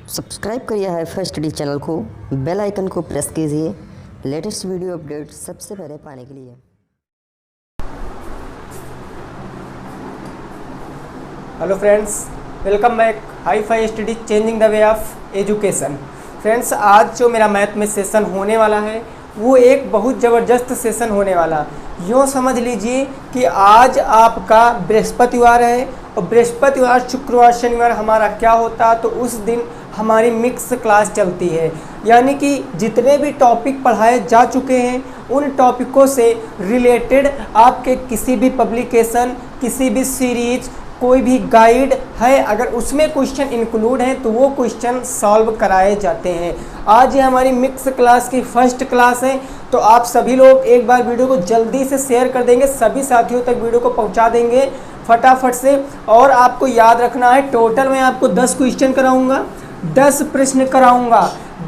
Subscribe करिए hifi study channel को, bell icon को प्रेस कीजिए लेटेस्ट वीडियो अपडेट सबसे पहले पाने के लिए। Hello friends, welcome back hifi study changing the way of education. Friends, आज जो मेरा मैथ में सेशन होने वाला है वो एक बहुत ज़बरदस्त सेशन होने वाला। यूँ समझ लीजिए कि आज आपका बृहस्पतिवार है और बृहस्पतिवार शुक्रवार शनिवार हमारा क्या होता है, तो उस दिन हमारी मिक्स क्लास चलती है। यानी कि जितने भी टॉपिक पढ़ाए जा चुके हैं उन टॉपिकों से रिलेटेड आपके किसी भी पब्लिकेशन, किसी भी सीरीज, कोई भी गाइड है, अगर उसमें क्वेश्चन इंक्लूड हैं तो वो क्वेश्चन सॉल्व कराए जाते हैं। आज ये हमारी मिक्स क्लास की फर्स्ट क्लास है, तो आप सभी लोग एक बार वीडियो को जल्दी से शेयर कर देंगे, सभी साथियों तक वीडियो को पहुंचा देंगे फटाफट से। और आपको याद रखना है, टोटल मैं आपको 10 क्वेश्चन कराऊंगा, 10 प्रश्न कराऊंगा।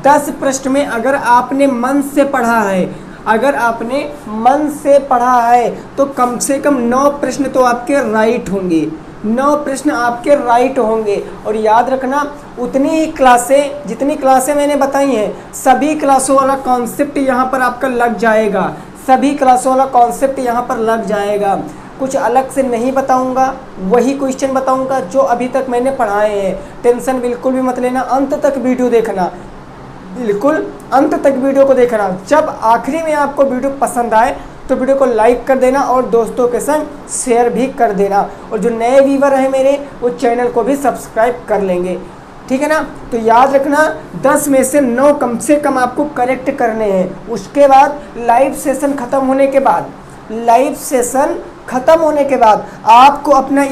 10 प्रश्न में अगर आपने मन से पढ़ा है, अगर आपने मन से पढ़ा है तो कम से कम 9 प्रश्न तो आपके राइट होंगे, 9 प्रश्न आपके राइट होंगे। और याद रखना, उतनी ही क्लासें, जितनी क्लासें मैंने बताई हैं, सभी क्लासों वाला कॉन्सेप्ट यहाँ पर आपका लग जाएगा, सभी क्लासों वाला कॉन्सेप्ट यहाँ पर लग जाएगा। कुछ अलग से नहीं बताऊंगा, वही क्वेश्चन बताऊंगा जो अभी तक मैंने पढ़ाए हैं। टेंशन बिल्कुल भी मत लेना, अंत तक वीडियो देखना, बिल्कुल अंत तक वीडियो को देखना। जब आखिरी में आपको वीडियो पसंद आए तो वीडियो को लाइक कर देना और दोस्तों के संग शेयर भी कर देना। और जो नए व्यूवर हैं मेरे, वो चैनल को भी सब्सक्राइब कर लेंगे, ठीक है ना। तो याद रखना, 10 में से 9 कम से कम आपको करेक्ट करने हैं। उसके बाद लाइव सेशन ख़त्म होने के बाद, लाइव सेशन ख़त्म होने के बाद आपको अपना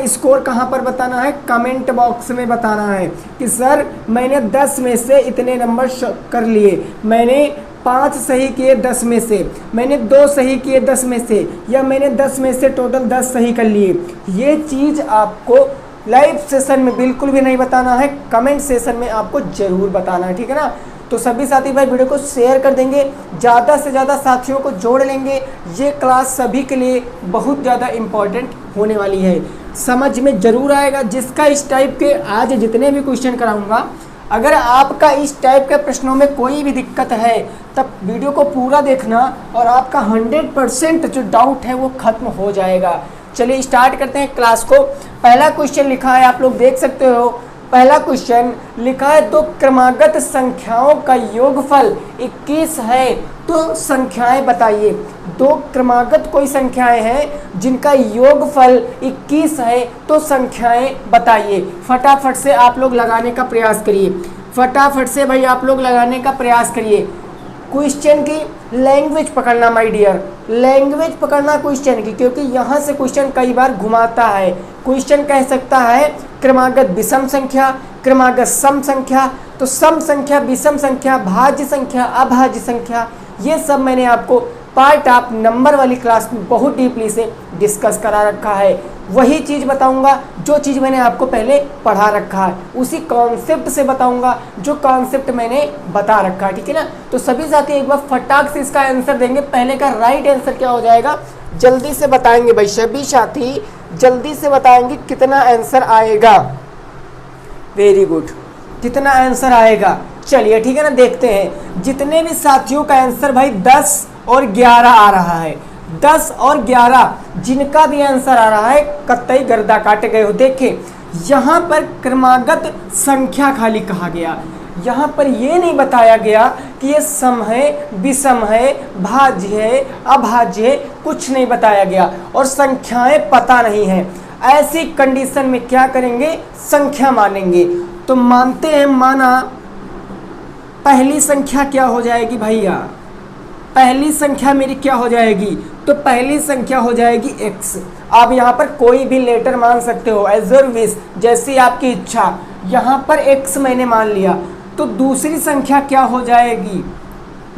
स्कोर कहाँ पर बताना है? कमेंट बॉक्स में बताना है कि सर मैंने 10 में से इतने नंबर कर लिए, मैंने 5 सही किए 10 में से, मैंने 2 सही किए 10 में से, या मैंने 10 में से टोटल 10 सही कर लिए। ये चीज़ आपको लाइव सेशन में बिल्कुल भी नहीं बताना है, कमेंट सेशन में आपको ज़रूर बताना है, ठीक है ना। तो सभी साथी भाई वीडियो को शेयर कर देंगे, ज़्यादा से ज़्यादा साथियों को जोड़ लेंगे। ये क्लास सभी के लिए बहुत ज़्यादा इम्पॉर्टेंट होने वाली है, समझ में ज़रूर आएगा। जिसका इस टाइप के आज जितने भी क्वेश्चन कराऊंगा, अगर आपका इस टाइप के प्रश्नों में कोई भी दिक्कत है तब वीडियो को पूरा देखना और आपका 100% जो डाउट है वो खत्म हो जाएगा। चलिए स्टार्ट करते हैं क्लास को। पहला क्वेश्चन लिखा है, आप लोग देख सकते हो। पहला क्वेश्चन लिखा है, तो क्रमागत संख्याओं का योगफल 21 है, तो संख्याएं बताइए। 2 क्रमागत कोई संख्याएं हैं जिनका योगफल 21 है, तो संख्याएं बताइए। फटाफट से आप लोग लगाने का प्रयास करिए, फटाफट से भाई आप लोग लगाने का प्रयास करिए। क्वेश्चन की लैंग्वेज पकड़ना माय डियर, लैंग्वेज पकड़ना क्वेश्चन की, क्योंकि यहाँ से क्वेश्चन कई बार घुमाता है। क्वेश्चन कह सकता है क्रमागत विषम संख्या, क्रमागत सम संख्या, तो सम संख्या, विषम संख्या, भाज्य संख्या, अभाज्य संख्या, ये सब मैंने आपको पार्ट ऑफ नंबर वाली क्लास में बहुत डीपली से डिस्कस करा रखा है। वही चीज़ बताऊंगा जो चीज़ मैंने आपको पहले पढ़ा रखा है, उसी कॉन्सेप्ट से बताऊंगा जो कॉन्सेप्ट मैंने बता रखा है, ठीक है ना। तो सभी साथी एक बार फटाक से इसका आंसर देंगे। पहले का राइट आंसर क्या हो जाएगा, जल्दी से बताएंगे भाई, सभी साथी जल्दी से बताएंगे कितना आंसर आएगा। वेरी गुड, कितना आंसर आएगा। चलिए ठीक है ना, देखते हैं। जितने भी साथियों का आंसर भाई 10 और 11 आ रहा है, 10 और 11 जिनका भी आंसर आ रहा है, कतई गर्दा काटे गए हो। देखिए यहाँ पर क्रमागत संख्या खाली कहा गया, यहाँ पर ये नहीं बताया गया कि ये सम है, विषम है, भाज्य है, अभाज्य है, कुछ नहीं बताया गया। और संख्याएं पता नहीं है, ऐसी कंडीशन में क्या करेंगे, संख्या मानेंगे। तो मानते हैं, माना पहली संख्या क्या हो जाएगी भैया, पहली संख्या मेरी क्या हो जाएगी, तो पहली संख्या हो जाएगी x। आप यहाँ पर कोई भी लेटर मान सकते हो, एज योर विश, जैसी आपकी इच्छा। यहाँ पर x मैंने मान लिया, तो दूसरी संख्या क्या हो जाएगी,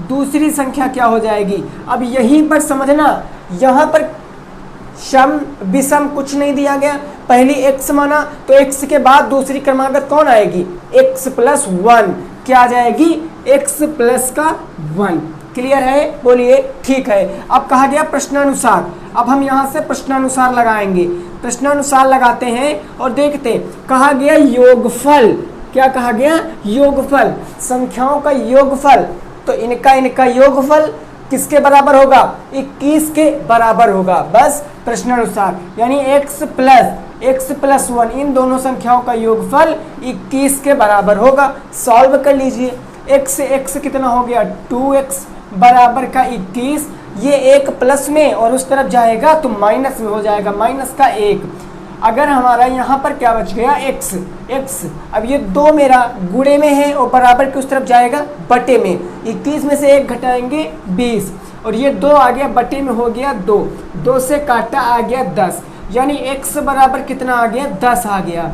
दूसरी संख्या क्या हो जाएगी। अब यहीं पर समझना, यहाँ पर सम विषम कुछ नहीं दिया गया, पहली x माना, तो x के बाद दूसरी क्रमागत कौन आएगी, x प्लस 1, क्या आ जाएगी, x प्लस का 1। क्लियर है, बोलिए ठीक है। अब कहा गया प्रश्नानुसार, अब हम यहाँ से प्रश्नानुसार लगाएंगे। प्रश्नानुसार लगाते हैं और देखते हैं, कहा गया योगफल। क्या कहा गया? योगफल, संख्याओं का योगफल। तो इनका योगफल किसके बराबर होगा? 21 के बराबर होगा। बस प्रश्नानुसार, यानी x प्लस 1 इन दोनों संख्याओं का योगफल 21 के बराबर होगा। सॉल्व कर लीजिए। x से x कितना हो गया? 2x बराबर का 21। ये एक प्लस में और उस तरफ जाएगा तो माइनस में हो जाएगा, माइनस का 1। अगर हमारा यहाँ पर क्या बच गया? x। अब ये 2 मेरा गुणे में है और बराबर के उस तरफ जाएगा बटे में। 21 में से 1 घटाएंगे 20 और ये 2 आ गया बटे में, हो गया 2। 2 से काटा आ गया 10, यानी x बराबर कितना आ गया? 10 आ गया।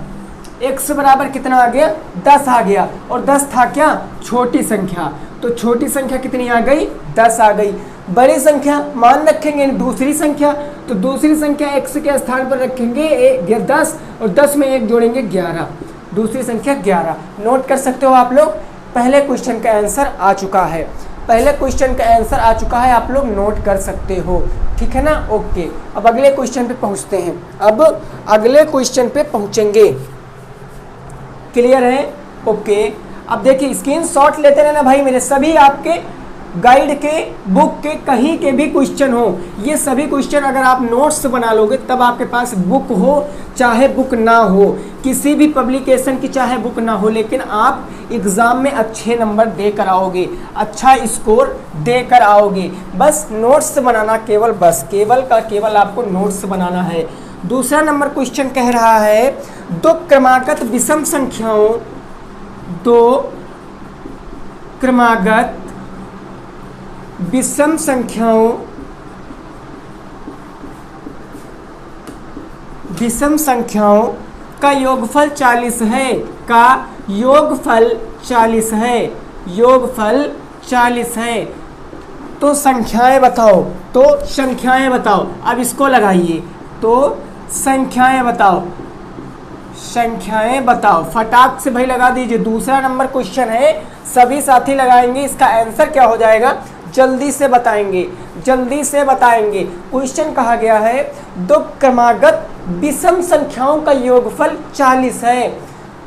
x बराबर कितना आ गया? 10 आ गया। और 10 था क्या? छोटी संख्या। तो छोटी संख्या कितनी आ गई? 10 आ गई। बड़ी संख्या मान रखेंगे दूसरी संख्या, तो दूसरी संख्या x के स्थान पर रखेंगे 10 और 10 में 1 जोड़ेंगे 11, दूसरी संख्या 11। नोट कर सकते हो आप लोग। पहले क्वेश्चन का आंसर आ चुका है, आप लोग नोट कर सकते हो, ठीक है ना? ओके, अब अगले क्वेश्चन पे पहुंचते हैं। अब अगले क्वेश्चन पे पहुंचेंगे। क्लियर है? ओके, अब देखिए स्क्रीनशॉट लेते रहना भाई, मेरे सभी आपके गाइड के, बुक के, कहीं के भी क्वेश्चन हो, ये सभी क्वेश्चन अगर आप नोट्स बना लोगे तब आपके पास बुक हो चाहे बुक ना हो, किसी भी पब्लिकेशन की चाहे बुक ना हो, लेकिन आप एग्ज़ाम में अच्छे नंबर देकर आओगे, अच्छा स्कोर देकर आओगे। बस नोट्स बनाना, केवल आपको नोट्स बनाना है। दूसरा नंबर क्वेश्चन कह रहा है, दो क्रमागत विषम संख्याओं का योगफल 40 है, योगफल 40 है। तो संख्याएं बताओ। अब इसको लगाइए, तो संख्याएं बताओ, फटाक से भाई लगा दीजिए। दूसरा नंबर क्वेश्चन है, सभी साथी लगाएंगे, इसका आंसर क्या हो जाएगा जल्दी से बताएंगे। क्वेश्चन कहा गया है, दो क्रमागत विषम संख्याओं का योगफल 40 है,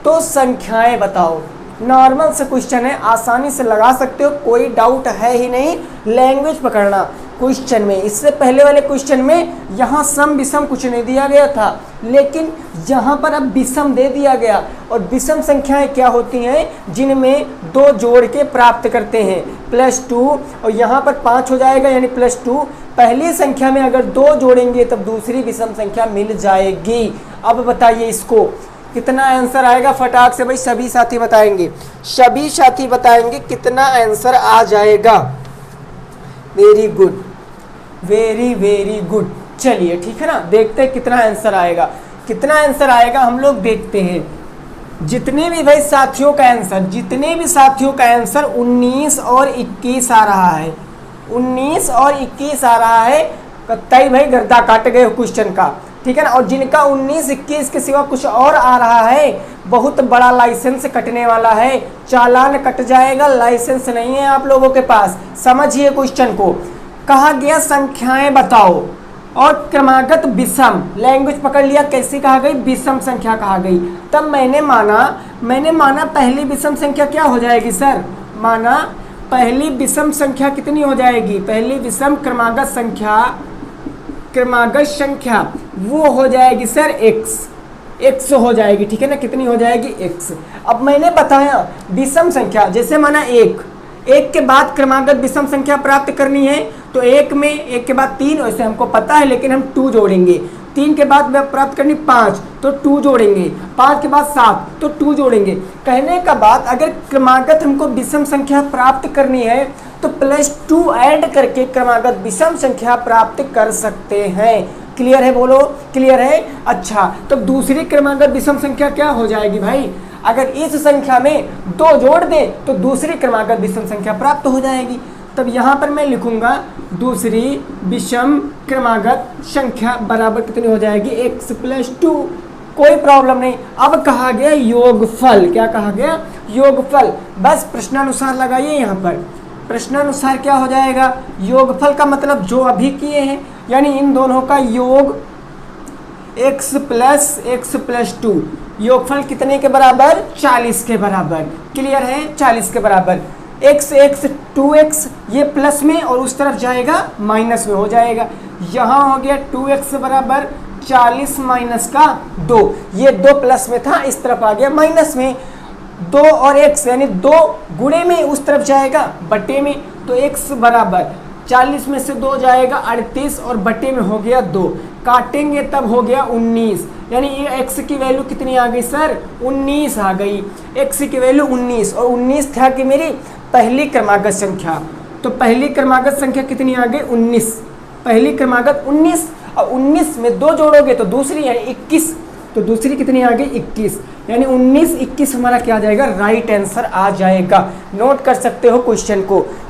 तो संख्याएं बताओ। नॉर्मल से क्वेश्चन है, आसानी से लगा सकते हो, कोई डाउट है ही नहीं। लैंग्वेज पकड़ना क्वेश्चन में, इससे पहले वाले क्वेश्चन में यहाँ सम विषम कुछ नहीं दिया गया था, लेकिन यहाँ पर अब विषम दे दिया गया। और विषम संख्याएं क्या होती हैं? जिनमें 2 जोड़ के प्राप्त करते हैं, +2 और यहाँ पर 5 हो जाएगा, यानी +2। पहली संख्या में अगर 2 जोड़ेंगे तब दूसरी विषम संख्या मिल जाएगी। अब बताइए इसको कितना आंसर आएगा? फटाक से भाई सभी साथी बताएंगे कितना आंसर आ जाएगा। Very good. चलिए ठीक है ना, देखते हैं कितना आंसर आएगा। हम लोग देखते हैं। जितने भी साथियों का आंसर 19 और 21 आ रहा है, 19 और 21 आ रहा है, कतई भाई गर्दा काट गए क्वेश्चन का, ठीक है ना। और जिनका 19-21 के सिवा कुछ और आ रहा है, बहुत बड़ा लाइसेंस कटने वाला है, चालान कट जाएगा, लाइसेंस नहीं है आप लोगों के पास। समझिए क्वेश्चन को। कहा गया संख्याएं बताओ और क्रमागत विषम, लैंग्वेज पकड़ लिया, कैसी कहा गई? विषम संख्या कहा गई। तब मैंने माना पहली विषम संख्या क्या हो जाएगी सर? माना पहली विषम संख्या कितनी हो जाएगी? पहली विषम क्रमागत संख्या वो हो जाएगी सर x हो जाएगी, ठीक है ना। कितनी हो जाएगी? x। अब मैंने बताया विषम संख्या, जैसे माना 1 के बाद क्रमागत विषम संख्या प्राप्त करनी है, तो 1 के बाद 3, वैसे हमको पता है, लेकिन हम 2 जोड़ेंगे। 3 के बाद प्राप्त करनी 5, तो 2 जोड़ेंगे। 5 के बाद 7, तो 2 जोड़ेंगे। कहने का बात, अगर क्रमागत हमको विषम संख्या प्राप्त करनी है तो +2 ऐड करके क्रमागत विषम संख्या प्राप्त कर सकते हैं। क्लियर है? बोलो क्लियर है? अच्छा, तो दूसरी क्रमागत विषम संख्या क्या हो जाएगी भाई? अगर इस संख्या में 2 जोड़ दें तो दूसरी क्रमागत विषम संख्या प्राप्त हो जाएगी। तब यहाँ पर मैं लिखूंगा दूसरी विषम क्रमागत संख्या बराबर कितनी हो जाएगी? x + 2। कोई प्रॉब्लम नहीं। अब कहा गया योगफल। क्या कहा गया? योगफल। बस प्रश्नानुसार लगाइए। यहाँ पर प्रश्नानुसार क्या हो जाएगा? योगफल का मतलब जो अभी किए हैं, यानी इन दोनों का योग x प्लस 2 योगफल कितने के बराबर? 40 के बराबर। क्लियर है? 40 के बराबर। x 2x ये प्लस में और उस तरफ जाएगा माइनस में हो जाएगा। यहाँ हो गया 2x बराबर 40 माइनस का 2, ये 2 प्लस में था, इस तरफ आ गया माइनस में। 2 और x यानी 2 गुणे में उस तरफ जाएगा बटे में, तो x बराबर 40 में से 2 जाएगा 38 और बटे में हो गया 2, काटेंगे तब हो गया 19, यानी ये x की वैल्यू कितनी आ गई सर? 19 आ गई। x की वैल्यू 19 और 19 था कि मेरी पहली क्रमागत संख्या, तो पहली क्रमागत संख्या कितनी आ गई? 19। पहली क्रमागत 19 और 19 में 2 जोड़ोगे तो दूसरी यानी 21, तो दूसरी कितनी आ गई? 21, यानी 19 21 हमारा क्या आ जाएगा? राइट आंसर आ जाएगा। नोट कर सकते हो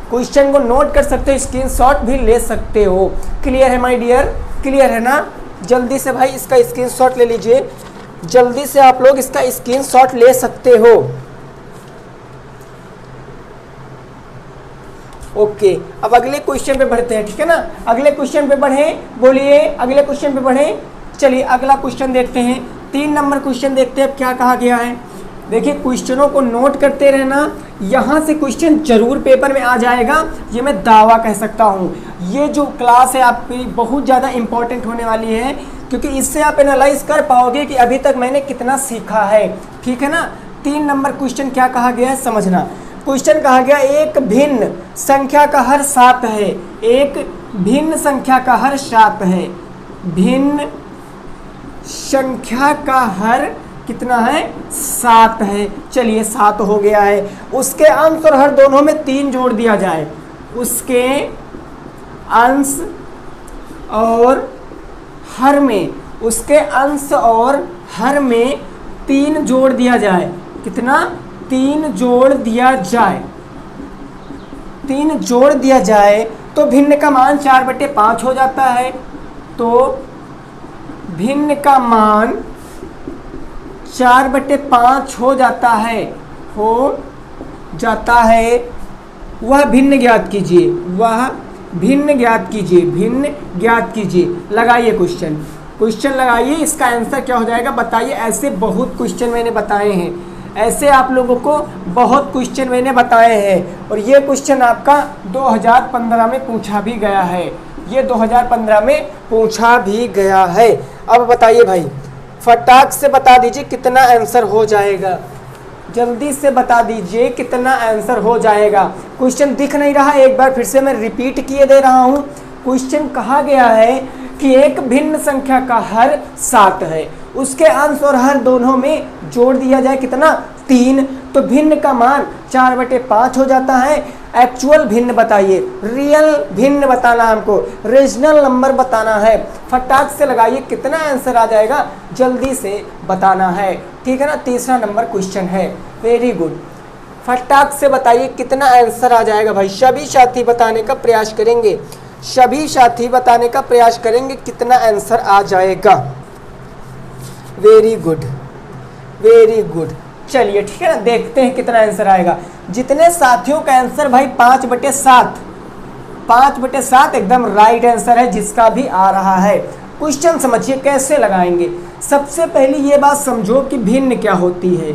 क्वेश्चन को नोट कर सकते हो, स्क्रीनशॉट भी ले सकते हो। क्लियर है माय डियर? क्लियर है ना? जल्दी से भाई इसका स्क्रीनशॉट ले लीजिए, जल्दी से आप लोग इसका स्क्रीनशॉट ले सकते हो। ओके, अब अगले क्वेश्चन पे बढ़ते हैं, ठीक है ना? अगले क्वेश्चन पे बढ़े, बोलिए अगले क्वेश्चन पे बढ़े। चलिए अगला क्वेश्चन देखते हैं, 3 नंबर क्वेश्चन देखते हैं अब क्या कहा गया है। देखिए क्वेश्चनों को नोट करते रहना, यहाँ से क्वेश्चन जरूर पेपर में आ जाएगा, ये मैं दावा कह सकता हूँ। ये जो क्लास है आपकी बहुत ज़्यादा इंपॉर्टेंट होने वाली है, क्योंकि इससे आप एनालाइज कर पाओगे कि अभी तक मैंने कितना सीखा है, ठीक है ना? 3 नंबर क्वेश्चन क्या कहा गया है समझना। क्वेश्चन कहा गया एक भिन्न संख्या का हर 7 है, एक भिन्न संख्या का हर 7 है, भिन्न संख्या का हर कितना है? 7 है। चलिए 7 हो गया है, उसके अंश और हर दोनों में 3 जोड़ दिया जाए, उसके अंश और हर में, उसके अंश और हर में 3 जोड़ दिया जाए। कितना? 3 जोड़ दिया जाए, 3 जोड़ दिया जाए तो भिन्न का मान 4/5 हो जाता है। तो भिन्न का मान 4/5 हो जाता है, वह भिन्न ज्ञात कीजिए, वह भिन्न ज्ञात कीजिए, भिन्न ज्ञात कीजिए। लगाइए क्वेश्चन लगाइए, इसका आंसर क्या हो जाएगा बताइए। ऐसे बहुत क्वेश्चन मैंने बताए हैं, ऐसे आप लोगों को बहुत क्वेश्चन मैंने बताए हैं, और ये क्वेश्चन आपका 2015 में पूछा भी गया है, ये 2015 में पूछा भी गया है। अब बताइए भाई, फटाक से बता दीजिए कितना आंसर हो जाएगा, जल्दी से बता दीजिए कितना आंसर हो जाएगा। क्वेश्चन दिख नहीं रहा, एक बार फिर से मैं रिपीट किए दे रहा हूँ। क्वेश्चन कहा गया है कि एक भिन्न संख्या का हर 7 है, उसके अंश और हर दोनों में जोड़ दिया जाए कितना? 3, तो भिन्न का मान 4/5 हो जाता है। एक्चुअल भिन्न बताइए, रियल भिन्न बताना हमको, रीजनल नंबर बताना है। फटाक से लगाइए कितना आंसर आ जाएगा, जल्दी से बताना है, ठीक है ना? तीसरा नंबर क्वेश्चन है, वेरी गुड। फटाक से बताइए कितना आंसर आ जाएगा भाई, सभी साथी बताने का प्रयास करेंगे, सभी साथी बताने का प्रयास करेंगे कितना आंसर आ जाएगा। Very good, very good. चलिए ठीक है ना, देखते हैं कितना आंसर आएगा। जितने साथियों का आंसर भाई 5/7, 5/7 एकदम राइट आंसर है जिसका भी आ रहा है। क्वेश्चन समझिए कैसे लगाएंगे। सबसे पहली ये बात समझो कि भिन्न क्या होती है,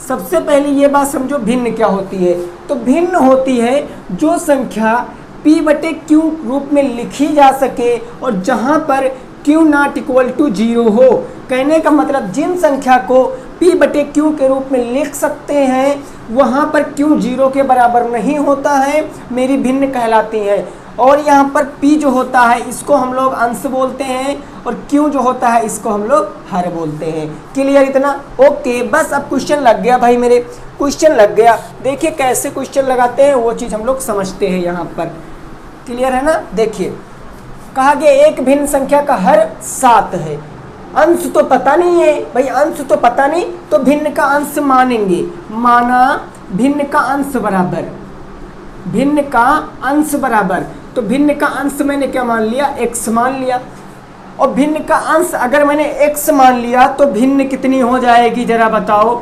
सबसे पहली ये बात समझो भिन्न क्या होती है। तो भिन्न होती है जो संख्या p/q रूप में लिखी जा सके और जहां पर q नॉट इक्वल टू 0 हो। कहने का मतलब जिन संख्या को p/q के रूप में लिख सकते हैं वहां पर q 0 के बराबर नहीं होता है, मेरी भिन्न कहलाती है। और यहाँ पर p जो होता है इसको हम लोग अंश बोलते हैं और q जो होता है इसको हम लोग हर बोलते हैं। क्लियर इतना? ओके, बस अब क्वेश्चन लग गया भाई, मेरे क्वेश्चन लग गया। देखिए कैसे क्वेश्चन लगाते हैं वो चीज़ हम लोग समझते हैं यहाँ पर। क्लियर है ना? देखिए कहा गया एक भिन्न संख्या का हर 7 है, अंश तो पता नहीं है भाई, अंश तो पता नहीं, तो भिन्न का अंश मानेंगे। माना भिन्न का अंश बराबर, भिन्न का अंश बराबर, तो भिन्न का अंश मैंने क्या मान लिया? x मान लिया। और भिन्न का अंश अगर मैंने x मान लिया तो भिन्न कितनी हो जाएगी जरा बताओ?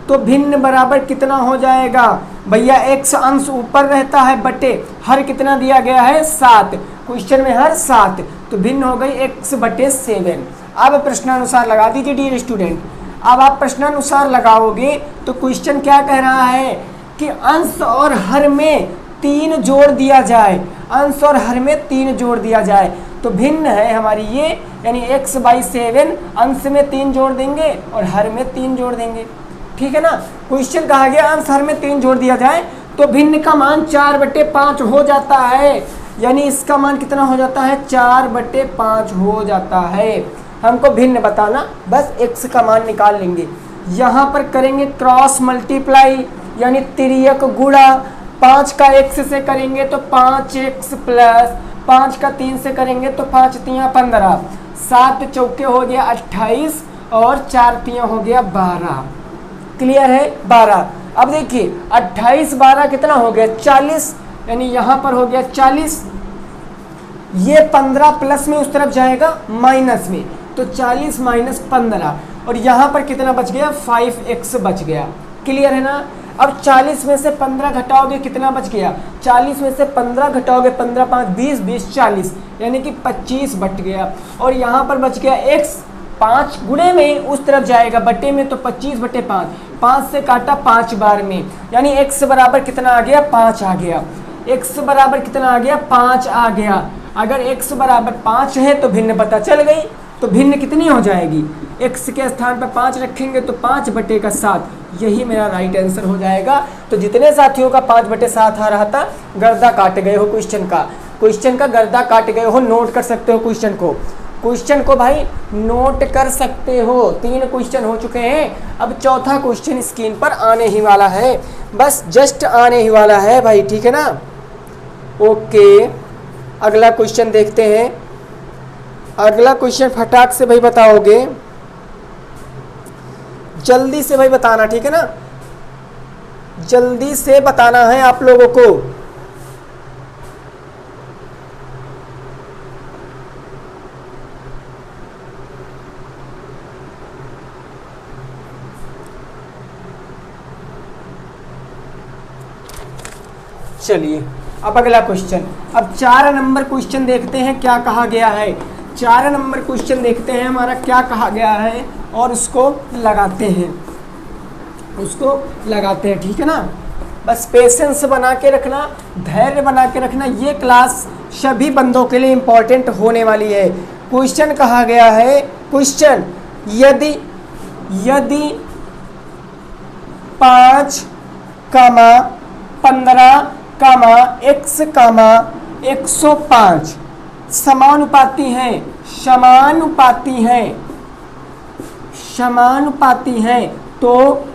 तो भिन्न बराबर कितना हो जाएगा भैया? x अंश ऊपर रहता है बटे हर कितना दिया गया है? 7। क्वेश्चन में हर 7, तो भिन्न हो गई x/7। अब प्रश्नानुसार लगा दीजिए डियर स्टूडेंट। अब आप प्रश्नानुसार लगाओगे तो क्वेश्चन क्या कह रहा है कि अंश और हर में 3 जोड़ दिया जाए, अंश और हर में 3 जोड़ दिया जाए। तो भिन्न है हमारी ये, यानी x/7 अंश में 3 जोड़ देंगे और हर में 3 जोड़ देंगे, ठीक है ना। क्वेश्चन कहा गया अंश हर में 3 जोड़ दिया जाए तो भिन्न का मान 4/5 हो जाता है, यानी इसका मान कितना हो जाता है, 4/5 हो जाता है। हमको भिन्न बताना, बस x का मान निकाल लेंगे। यहाँ पर करेंगे क्रॉस मल्टीप्लाई, यानी तिर्यक गुणा। 5 का x से करेंगे तो 5x प्लस 5 का 3 से करेंगे तो 5 तियाँ 15, 7 चौके हो गया 28 और 4 तियाँ हो गया 12। क्लियर है, 12। अब देखिए 28 12 कितना हो गया, 40, यानी यहाँ पर हो गया 40। ये 15 प्लस में उस तरफ जाएगा माइनस में, तो 40 माइनस 15, और यहाँ पर कितना बच गया, 5x बच गया। क्लियर है ना। अब 40 में से 15 घटाओगे कितना बच गया, 40 में से 15 घटाओगे 15 5 20 20 40, यानी कि 25 बच गया। और यहाँ पर बच गया x, 5 गुणे में उस तरफ जाएगा बटे में, तो 25/5, 5 से काटा 5 बार में, यानी x बराबर कितना आ गया, 5 आ गया। x बराबर कितना आ गया, 5 आ गया। अगर x बराबर 5 है तो भिन्न पता चल गई। तो भिन्न कितनी हो जाएगी, x के स्थान पर 5 रखेंगे तो 5/7, यही मेरा राइट आंसर हो जाएगा। तो जितने साथियों का 5/7 आ रहा था, गर्दा काट गए हो क्वेश्चन का गर्दा काट गए हो। नोट कर सकते हो क्वेश्चन को भाई नोट कर सकते हो। 3 क्वेश्चन हो चुके हैं, अब चौथा क्वेश्चन स्क्रीन पर आने ही वाला है, बस जस्ट आने ही वाला है भाई, ठीक है ना। ओके, अगला क्वेश्चन देखते हैं। अगला क्वेश्चन फटाक से भाई बताओगे, जल्दी से भाई बताना, ठीक है ना, जल्दी से बताना है आप लोगों को। चलिए अब अगला क्वेश्चन, अब 4 नंबर क्वेश्चन देखते हैं क्या कहा गया है। 4 नंबर क्वेश्चन देखते हैं हमारा क्या कहा गया है और उसको लगाते हैं, ठीक है ना। बस पेशेंस बना के रखना, धैर्य बना के रखना। ये क्लास सभी बंदों के लिए इम्पोर्टेंट होने वाली है। क्वेश्चन कहा गया है, क्वेश्चन यदि 5, 15, x, 105 समानुपाती हैं, तो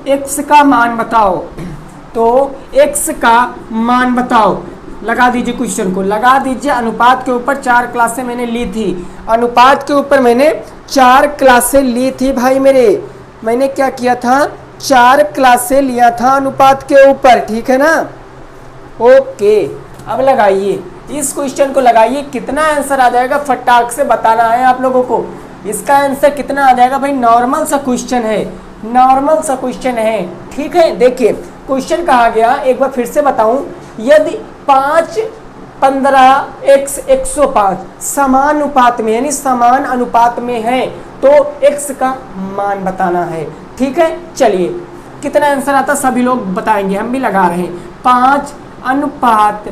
x का मान बताओ। लगा दीजिए क्वेश्चन को, लगा दीजिए। अनुपात के ऊपर 4 क्लासें मैंने ली थी, अनुपात के ऊपर मैंने 4 क्लासें ली थी भाई मेरे। मैंने क्या किया था, 4 क्लासें लिया था अनुपात के ऊपर, ठीक है ना। ओके, अब लगाइए इस क्वेश्चन को, लगाइए। कितना आंसर आ जाएगा फटाक से बताना है आप लोगों को। इसका आंसर कितना आ जाएगा भाई, नॉर्मल सा क्वेश्चन है, ठीक है। देखिए क्वेश्चन कहा गया, एक बार फिर से बताऊं, यदि 5, 15, x 105 समान अनुपात में, यानी समान अनुपात में है, तो x का मान बताना है, ठीक है। चलिए कितना आंसर आता सभी लोग बताएंगे, हम भी लगा रहे हैं। 5 अनुपात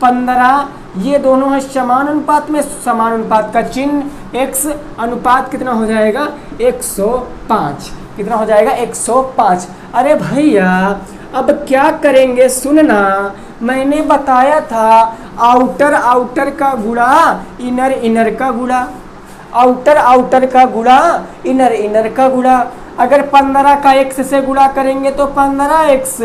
15, ये दोनों है समान अनुपात में, समान अनुपात का चिन्ह, x अनुपात कितना हो जाएगा, 105। कितना हो जाएगा, 105। अरे भैया अब क्या करेंगे, सुनना, मैंने बताया था आउटर का गुणा इनर का गुणा, आउटर का गुणा इनर का गुणा। अगर 15 का x से गुणा करेंगे तो 15x,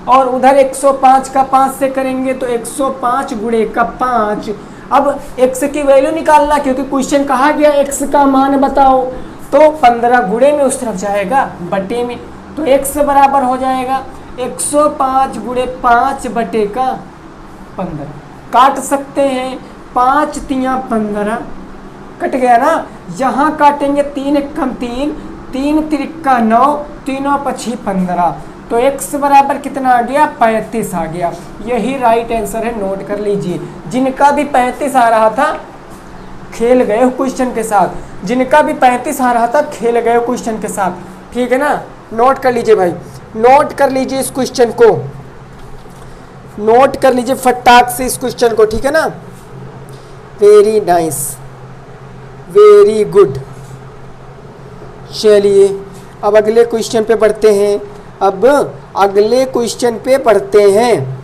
और उधर 105 का 5 से करेंगे तो 105 गुणे का 5। अब x की वैल्यू निकालना, क्योंकि क्वेश्चन कहा गया x का मान बताओ, तो 15 गुणे में उस तरफ जाएगा बटे में, तो x बराबर हो जाएगा 105 गुणे 5 बटे का 15। काट सकते हैं, 5 तियाँ 15, कट गया ना। यहाँ काटेंगे 3 कम 3, 3 तिरिक्का 9, तीनों पछी 15, तो x बराबर कितना आ गया, 35 आ गया। यही राइट आंसर है, नोट कर लीजिए। जिनका भी 35 आ रहा था खेल गए हो क्वेश्चन के साथ, जिनका भी 35 आ रहा था खेल गए हो क्वेश्चन के साथ, ठीक है ना। नोट कर लीजिए भाई, नोट कर लीजिए इस क्वेश्चन को, नोट कर लीजिए फटाक से इस क्वेश्चन को, ठीक है ना। Very nice, very good. चलिए अब अगले क्वेश्चन पे बढ़ते हैं, अब अगले क्वेश्चन पे पढ़ते हैं।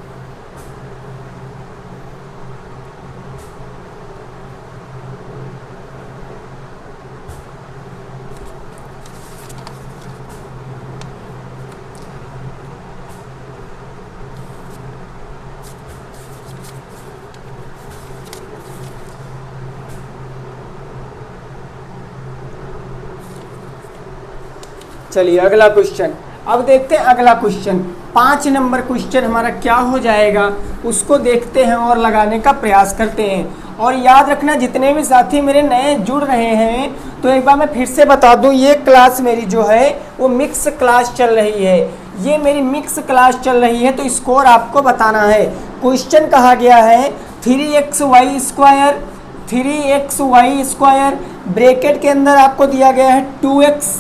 चलिए अगला क्वेश्चन, अब देखते हैं अगला क्वेश्चन। 5 नंबर क्वेश्चन हमारा क्या हो जाएगा उसको देखते हैं और लगाने का प्रयास करते हैं। और याद रखना जितने भी साथी मेरे नए जुड़ रहे हैं, तो एक बार मैं फिर से बता दूं, ये क्लास मेरी जो है वो मिक्स क्लास चल रही है। ये मेरी मिक्स क्लास चल रही है, तो स्कोर आपको बताना है। क्वेश्चन कहा गया है 3xy square, 3xy square bracket के अंदर आपको दिया गया है 2x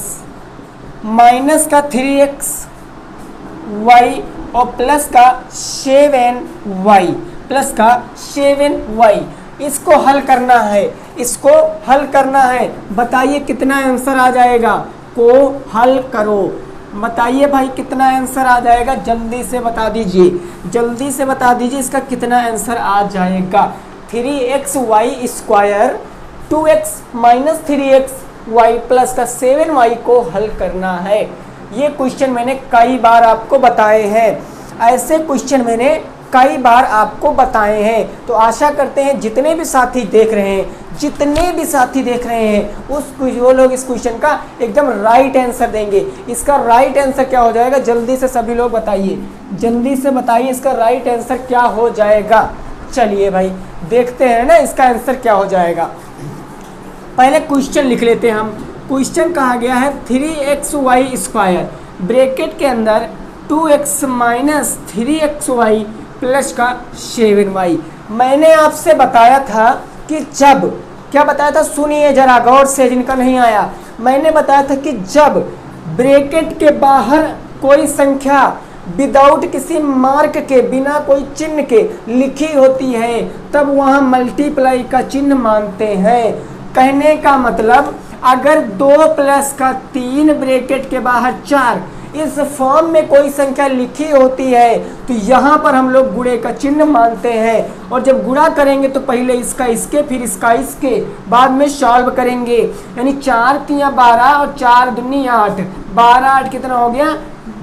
माइनस का 3x y और प्लस का 7y, प्लस का 7y। इसको हल करना है, इसको हल करना है। बताइए कितना आंसर आ जाएगा, को हल करो। बताइए भाई कितना आंसर आ जाएगा, जल्दी से बता दीजिए, जल्दी से बता दीजिए इसका कितना आंसर आ जाएगा। 3xy square 2x minus 3x y plus का 7y को हल करना है। ये क्वेश्चन मैंने कई बार आपको बताए हैं, ऐसे क्वेश्चन मैंने कई बार आपको बताए हैं। तो आशा करते हैं जितने भी साथी देख रहे हैं, जितने भी साथी देख रहे हैं, वो लोग इस क्वेश्चन का एकदम राइट आंसर देंगे। इसका राइट आंसर क्या हो जाएगा, जल्दी से सभी लोग बताइए, जल्दी से बताइए इसका राइट आंसर क्या हो जाएगा। चलिए भाई देखते हैं ना इसका आंसर क्या हो जाएगा। पहले क्वेश्चन लिख लेते हैं हम। क्वेश्चन कहा गया है 3xy स्क्वायर ब्रैकेट के अंदर 2x माइनस 3xy प्लस का 7y। मैंने आपसे बताया था कि जब, क्या बताया था, सुनिए जरा गौर से जिनका नहीं आया। मैंने बताया था कि जब ब्रैकेट के बाहर कोई संख्या विदाउट किसी मार्क के, बिना कोई चिन्ह के लिखी होती है, तब वहाँ मल्टीप्लाई का चिन्ह मानते हैं। कहने का मतलब अगर 2 प्लस का 3 ब्रैकेट के बाहर 4 इस फॉर्म में कोई संख्या लिखी होती है, तो यहाँ पर हम लोग गुणे का चिन्ह मानते हैं। और जब गुणा करेंगे तो पहले इसका इसके, फिर इसका इसके, बाद में सॉल्व करेंगे। यानी 4 तिया 12 और 4 दूनी 8, 12 8 कितना हो गया,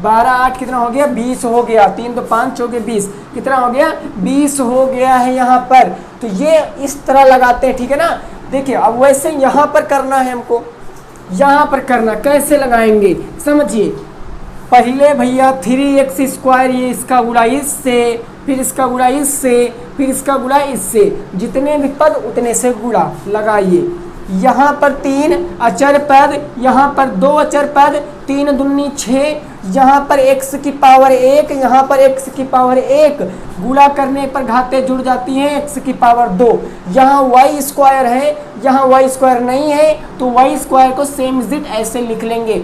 12 8 कितना हो गया, 20 हो गया। 3 तो 5 हो गया 20, कितना हो गया, 20 हो गया है यहाँ पर। तो ये इस तरह लगाते हैं, ठीक है ना। देखिए अब वैसे यहाँ पर करना है हमको, यहाँ पर करना, कैसे लगाएंगे समझिए। पहले भैया 3x स्क्वायर, ये इसका गुणा इससे, फिर इसका गुणा इससे, फिर इसका गुणा इससे, जितने भी पद उतने से गुणा लगाइए। यहाँ पर 3 अचर पद, यहाँ पर 2 अचर पद, 3 दूनी 6, यहाँ पर x की पावर 1, यहाँ पर x की पावर 1, गुणा करने पर घातें जुड़ जाती हैं, x की पावर 2। यहाँ y स्क्वायर है, यहाँ y स्क्वायर नहीं है, तो y स्क्वायर को सेम इजिट ऐसे लिख लेंगे।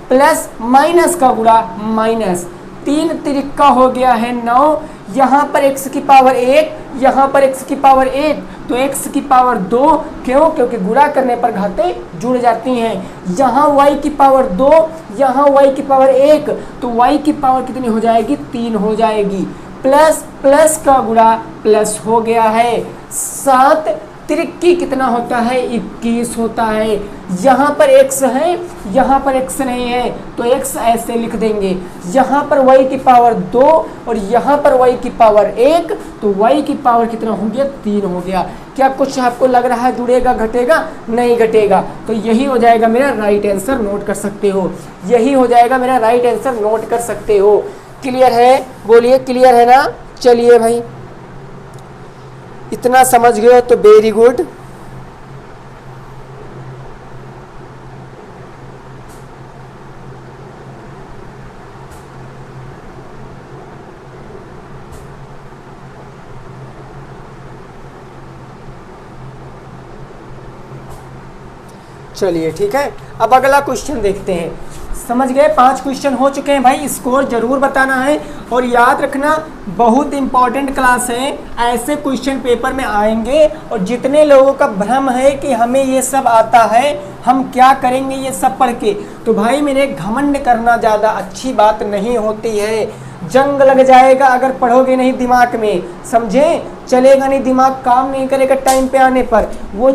प्लस माइनस का गुणा माइनस, 3 तिरिक्का हो गया है 9, यहाँ पर x की पावर 1, यहाँ पर x की पावर 1, तो x की पावर 2, क्यों, क्योंकि गुणा करने पर घातें जुड़ जाती हैं। यहाँ y की पावर 2, यहाँ y की पावर 1, तो y की पावर कितनी हो जाएगी, 3 हो जाएगी। प्लस प्लस का गुणा प्लस हो गया है, 7 तिरक्की कितना होता है, 21 होता है। यहाँ पर x है, यहाँ पर x नहीं है, तो x ऐसे लिख देंगे। यहाँ पर y की पावर 2 और यहाँ पर y की पावर 1, तो y की पावर कितना हो गया, 3 हो गया। क्या कुछ आपको लग रहा है जुड़ेगा घटेगा, नहीं घटेगा। तो यही हो जाएगा मेरा राइट आंसर, नोट कर सकते हो। यही हो जाएगा मेरा राइट आंसर, नोट कर सकते हो। क्लियर है, बोलिए क्लियर है ना। चलिए भाई इतना समझ गए तो वेरी गुड। चलिए ठीक है, अब अगला क्वेश्चन देखते हैं। समझ गए, 5 क्वेश्चन हो चुके हैं भाई, स्कोर जरूर बताना है और याद रखना बहुत इंपॉर्टेंट क्लास है। ऐसे क्वेश्चन पेपर में आएंगे और जितने लोगों का भ्रम है कि हमें ये सब आता है, हम क्या करेंगे ये सब पढ़ के, तो भाई मेरे घमंड करना ज़्यादा अच्छी बात नहीं होती है। जंग लग जाएगा अगर पढ़ोगे नहीं दिमाग में, समझे, चलेगा नहीं दिमाग, काम नहीं करेगा टाइम पे आने पर। वो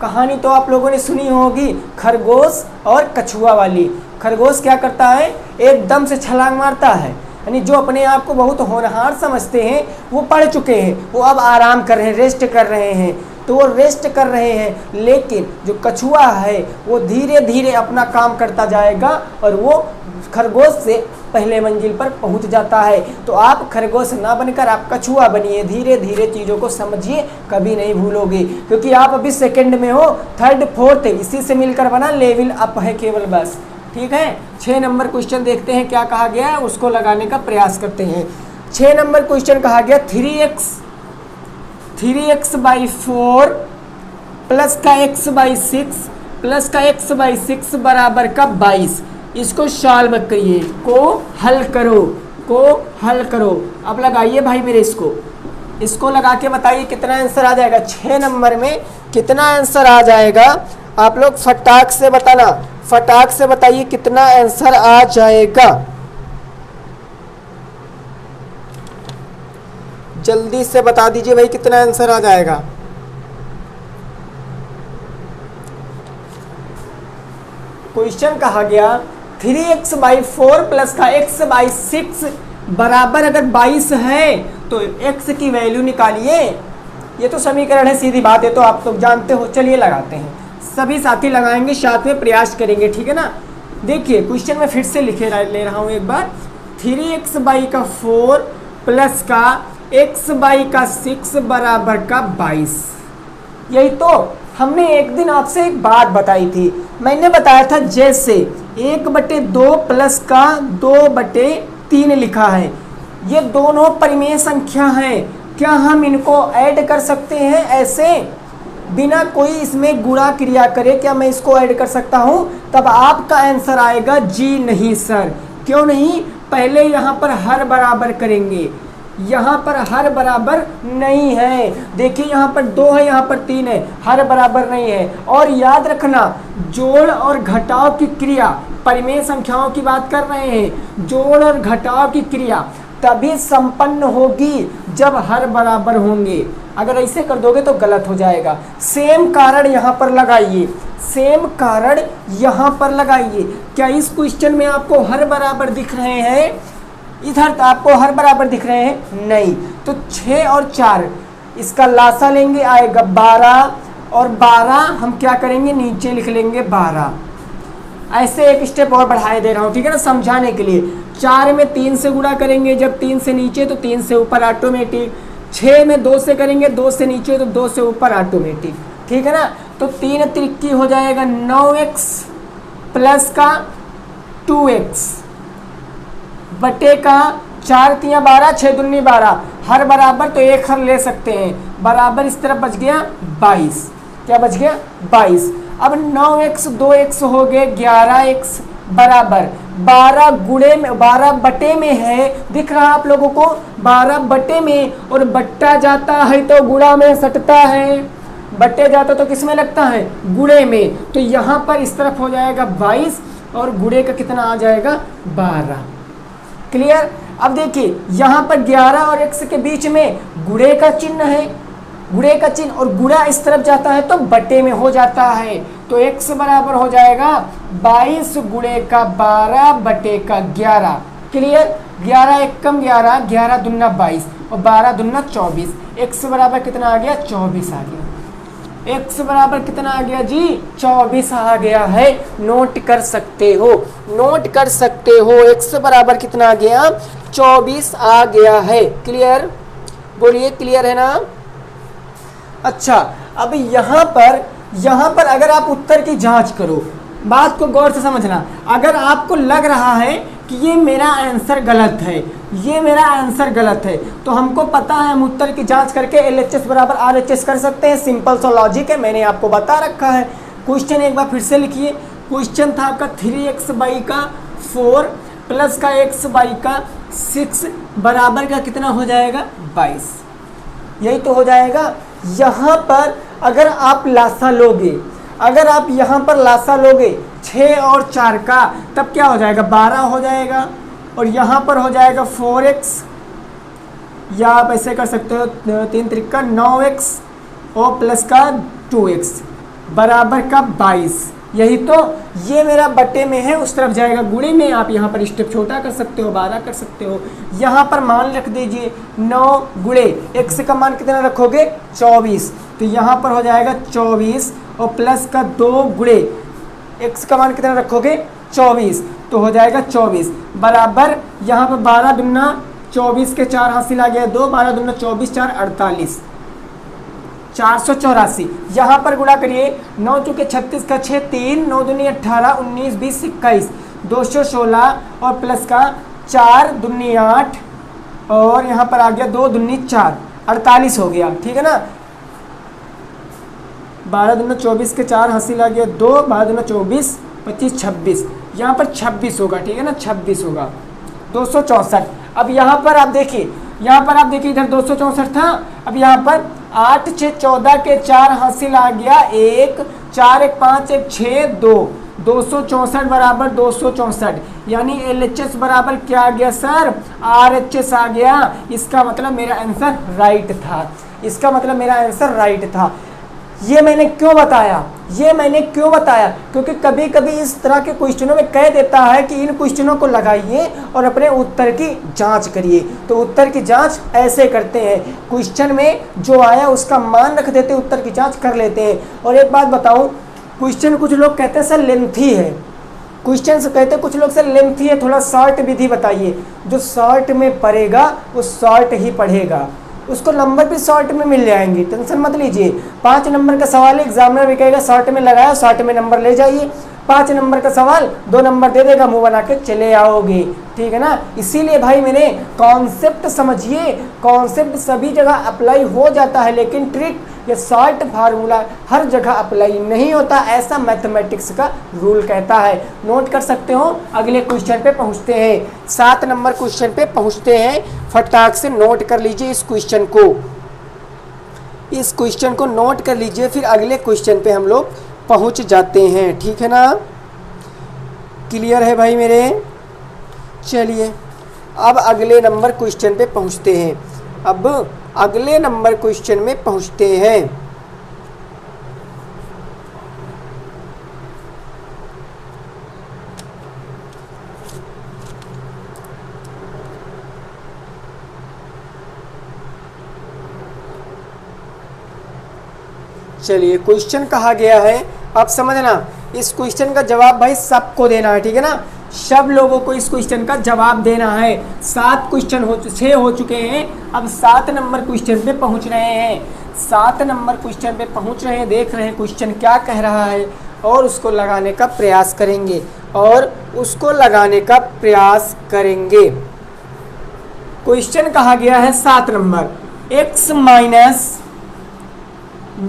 कहानी तो आप लोगों ने सुनी होगी, खरगोश और कछुआ वाली। खरगोश क्या करता है, एकदम से छलांग मारता है, यानी जो अपने आप को बहुत होनहार समझते हैं वो पढ़ चुके हैं, वो अब आराम कर रहे हैं, रेस्ट कर रहे हैं, तो वो रेस्ट कर रहे हैं। लेकिन जो कछुआ है वो धीरे धीरे अपना काम करता जाएगा और वो खरगोश से पहले मंजिल पर पहुंच जाता है। तो आप खरगोश ना बनकर आप कछुआ बनिए, धीरे धीरे चीज़ों को समझिए, कभी नहीं भूलोगे, क्योंकि आप अभी सेकंड में हो, थर्ड फोर्थ इसी से मिलकर बना लेवल अप है केवल, बस। ठीक है, 6 नंबर क्वेश्चन देखते हैं क्या कहा गया है, उसको लगाने का प्रयास करते हैं। 6 नंबर क्वेश्चन कहा गया 3x/4 प्लस का x/6 प्लस का x/6 बराबर का 22। इसको सॉल्व करिए, को हल करो। अब लगाइए भाई मेरे इसको लगा के बताइए कितना आंसर आ जाएगा। 6 नंबर में कितना आंसर आ जाएगा, आप लोग फटाक से बताना, फटाक से बताइए कितना आंसर आ जाएगा, जल्दी से बता दीजिए भाई कितना आंसर आ जाएगा। क्वेश्चन कहा गया 3x/4 प्लस का x/6 बराबर अगर 22 है तो x की वैल्यू निकालिए। ये तो समीकरण है, सीधी बात है, तो आप तो जानते हो। चलिए लगाते हैं, सभी साथी लगाएंगे, साथ में प्रयास करेंगे, ठीक है ना। देखिए क्वेश्चन में फिर से ले रहा हूं एक बार, 3x/4 प्लस का x/6 बराबर का 22। यही तो हमने एक दिन आपसे एक बात बताई थी, मैंने बताया था जैसे 1/2 प्लस का 2/3 लिखा है, ये दोनों परिमेय संख्या हैं, क्या हम इनको ऐड कर सकते हैं ऐसे बिना कोई इसमें गुणा क्रिया करे? क्या मैं इसको ऐड कर सकता हूं? तब आपका आंसर आएगा जी नहीं सर। क्यों नहीं? पहले यहाँ पर हर बराबर करेंगे, यहाँ पर हर बराबर नहीं है। देखिए यहाँ पर 2 है, यहाँ पर 3 है, हर बराबर नहीं है। और याद रखना, जोड़ और घटाव की क्रिया, परिमेय संख्याओं की बात कर रहे हैं, जोड़ और घटाव की क्रिया तभी संपन्न होगी जब हर बराबर होंगे। अगर ऐसे कर दोगे तो गलत हो जाएगा। सेम कारण यहाँ पर लगाइए, सेम कारण यहाँ पर लगाइए। क्या इस क्वेश्चन में आपको हर बराबर दिख रहे हैं? इधर तो आपको हर बराबर दिख रहे हैं? नहीं। तो 6 और 4 इसका लासा लेंगे, आएगा 12, और 12 हम क्या करेंगे, नीचे लिख लेंगे 12। ऐसे एक स्टेप और बढ़ाए दे रहा हूँ, ठीक है ना, समझाने के लिए। 4 में 3 से गुणा करेंगे, जब 3 से नीचे तो 3 से ऊपर ऑटोमेटिक। 6 में 2 से करेंगे, 2 से नीचे तो 2 से ऊपर ऑटोमेटिक, ठीक है ना। तो 3 त्रिक्की हो जाएगा 9x प्लस का 2x बटे का 4 तियाँ 12, 6 दूनी 12, हर बराबर तो एक हर ले सकते हैं, बराबर इस तरफ बच गया 22। क्या बच गया? 22। अब 9x 2x हो गए 11x बराबर 12 गुणे में 12 बटे में है, दिख रहा आप लोगों को, 12 बटे में, और बट्टा जाता है तो गुणा में सटता है, बटे जाता तो किस में लगता है? गुणे में। तो यहाँ पर इस तरफ हो जाएगा 22 और गुणे का कितना आ जाएगा? 12। क्लियर? अब देखिए यहाँ पर 11 और x के बीच में गुणे का चिन्ह है, गुणे का चिन्ह, और गुणा इस तरफ जाता है तो बटे में हो जाता है। तो x बराबर हो जाएगा 22 गुणे का 12 बटे का 11। क्लियर? 11 एक कम 11, 11 दूना 22 और 12 दूना 24। x बराबर कितना आ गया? 24 आ गया। x बराबर कितना आ गया जी? 24 आ गया है। नोट कर सकते हो, नोट कर सकते हो। x बराबर कितना आ गया? 24 आ गया है। क्लियर? बोलिए क्लियर है ना? अच्छा, अब यहाँ पर अगर आप उत्तर की जांच करो, बात को गौर से समझना। अगर आपको लग रहा है कि ये मेरा आंसर गलत है, ये मेरा आंसर गलत है, तो हमको पता है हम उत्तर की जांच करके LHS बराबर RHS कर सकते हैं। सिंपल सा लॉजिक है, मैंने आपको बता रखा है। क्वेश्चन एक बार फिर से लिखिए। क्वेश्चन था आपका 3x/4 प्लस का x/6 बराबर का कितना हो जाएगा 22। यही तो हो जाएगा। यहाँ पर अगर आप लासा लोगे, अगर आप यहाँ पर लासा लोगे 6 और 4 का, तब क्या हो जाएगा 12 हो जाएगा, और यहाँ पर हो जाएगा 4x, या आप ऐसे कर सकते हो 3 त्रिका 9x और प्लस का 2x बराबर का 22। यही तो, ये मेरा बटे में है, उस तरफ जाएगा गुणे में। आप यहाँ पर स्टेप छोटा कर सकते हो, 12 कर सकते हो। यहाँ पर मान रख दीजिए 9 गुणे x का मान कितना रखोगे 24, तो यहाँ पर हो जाएगा 24 और प्लस का 2 गुणे x का मान कितना रखोगे 24, तो हो जाएगा 24 बराबर यहाँ पर 12 दूना 24 के 4 हासिल आ गया 2, 12 दूना 24, 4 48, 484। यहाँ पर गुणा करिए 9 चुके 36 का 6, 3 9 दूनी 18, 19 20 21, 216 और प्लस का 4 दूनी 8 और यहाँ पर आ गया 2 दूनी 4, 48 हो गया। ठीक है ना। 12 दूना 24 के 4 हासिल आ गया 2, 12 दूना 24 25 26, यहाँ पर 26 होगा। ठीक है ना, 26 होगा। 264। अब यहाँ पर आप देखिए, यहाँ पर आप देखिए इधर 264 था, अब यहाँ पर 8 6 14 के 4 हासिल आ गया 1, 4 1 5 1 6 2, 264 बराबर 264, यानी LHS बराबर क्या आ गया सर RHS आ गया। इसका मतलब मेरा आंसर राइट था, इसका मतलब मेरा आंसर राइट था। ये मैंने क्यों बताया, ये मैंने क्यों बताया, क्योंकि कभी कभी इस तरह के क्वेश्चनों में कह देता है कि इन क्वेश्चनों को लगाइए और अपने उत्तर की जांच करिए। तो उत्तर की जांच ऐसे करते हैं, क्वेश्चन में जो आया उसका मान रख देते, उत्तर की जांच कर लेते हैं। और एक बात बताऊं, क्वेश्चन कुछ लोग कहते हैं सर लेंथी है, क्वेश्चन से कहते हैं कुछ लोग सर लेंथी है, थोड़ा शॉर्ट विधि बताइए। जो शॉर्ट में पढ़ेगा वो शॉर्ट ही पढ़ेगा, उसको नंबर भी शॉर्ट में मिल जाएंगे, टेंशन मत लीजिए। 5 नंबर का सवाल है, एग्जामिनर भी कहेगा शॉर्ट में लगाया, शॉर्ट में नंबर ले जाइए। 5 नंबर का सवाल 2 नंबर दे देगा, मुंह बना के चले आओगे। ठीक है ना। इसीलिए भाई मैंने कॉन्सेप्ट समझिए, कॉन्सेप्ट सभी जगह अप्लाई हो जाता है, लेकिन ट्रिक या शॉर्ट फार्मूला हर जगह अप्लाई नहीं होता, ऐसा मैथमेटिक्स का रूल कहता है। नोट कर सकते हो। अगले क्वेश्चन पे पहुंचते हैं, 7 नंबर क्वेश्चन पे पहुंचते हैं। फटाक से नोट कर लीजिए इस क्वेश्चन को, इस क्वेश्चन को नोट कर लीजिए, फिर अगले क्वेश्चन पे हम लोग पहुंच जाते हैं। ठीक है ना, क्लियर है भाई मेरे। चलिए अब अगले नंबर क्वेश्चन पे पहुंचते हैं, अब अगले नंबर क्वेश्चन में पहुंचते हैं। चलिए क्वेश्चन कहा गया है, अब समझना, इस क्वेश्चन का जवाब भाई सबको देना है। ठीक है ना, सब लोगों को इस क्वेश्चन का जवाब देना है। 7 क्वेश्चन 6 हो चुके हैं, अब 7 नंबर क्वेश्चन पे पहुंच रहे हैं। 7 नंबर क्वेश्चन पे पहुंच रहे हैं, देख रहे हैं क्वेश्चन क्या कह रहा है और उसको लगाने का प्रयास करेंगे, और उसको लगाने का प्रयास करेंगे। क्वेश्चन कहा गया है 7 नंबर, x माइनस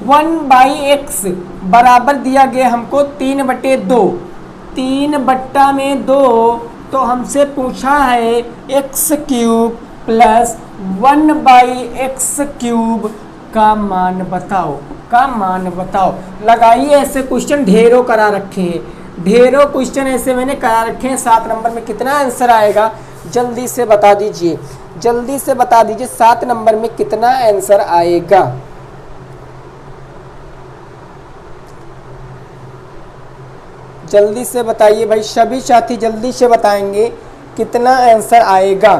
1/x बराबर दिया गया हमको 3/2, 3/2, तो हमसे पूछा है x³ प्लस 1/x³ का मान बताओ, का मान बताओ। लगाइए, ऐसे क्वेश्चन ढेरों करा रखे हैं, ढेरों क्वेश्चन ऐसे मैंने करा रखे हैं। 7 नंबर में कितना आंसर आएगा जल्दी से बता दीजिए, जल्दी से बता दीजिए 7 नंबर में कितना आंसर आएगा। जल्दी से बताइए भाई, सभी साथी जल्दी से बताएंगे कितना आंसर आएगा।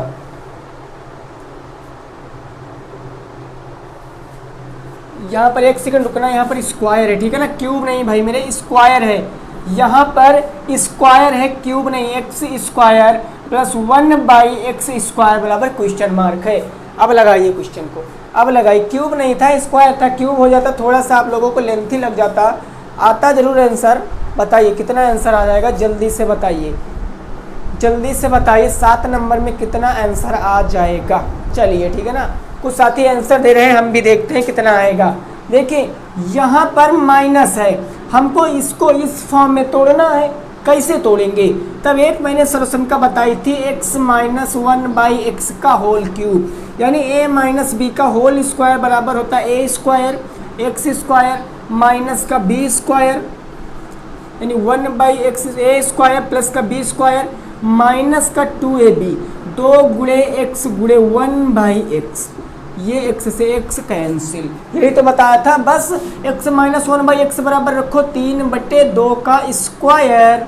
यहाँ पर 1 सेकंड रुकना, यहाँ पर स्क्वायर है। ठीक है ना, क्यूब नहीं भाई मेरे, स्क्वायर है। यहाँ पर स्क्वायर है, क्यूब नहीं। x² प्लस 1/x² बराबर क्वेश्चन मार्क है। अब लगाइए क्वेश्चन को, अब लगाइए। क्यूब नहीं था, स्क्वायर था, क्यूब हो जाता थोड़ा सा आप लोगों को लेंथी लग जाता, आता जरूर आंसर। बताइए कितना आंसर आ जाएगा, जल्दी से बताइए, जल्दी से बताइए 7 नंबर में कितना आंसर आ जाएगा। चलिए ठीक है ना, कुछ साथी आंसर दे रहे हैं, हम भी देखते हैं कितना आएगा। देखिए यहाँ पर माइनस है, हमको इसको इस फॉर्म में तोड़ना है, कैसे तोड़ेंगे? तब एक मैंने सॉल्यूशन का बताई थी, x माइनस 1/x का होल क्यूब, यानी a माइनस बी का होल स्क्वायर बराबर होता है a square x square minus का b स्क्वायर, यानी 1/x a स्क्वायर प्लस का b स्क्वायर माइनस का 2ab, 2 गुणे x गुणे 1/x, ये x से x कैंसिल, यही तो बताया था। बस x माइनस 1/x बराबर रखो 3/2 का स्क्वायर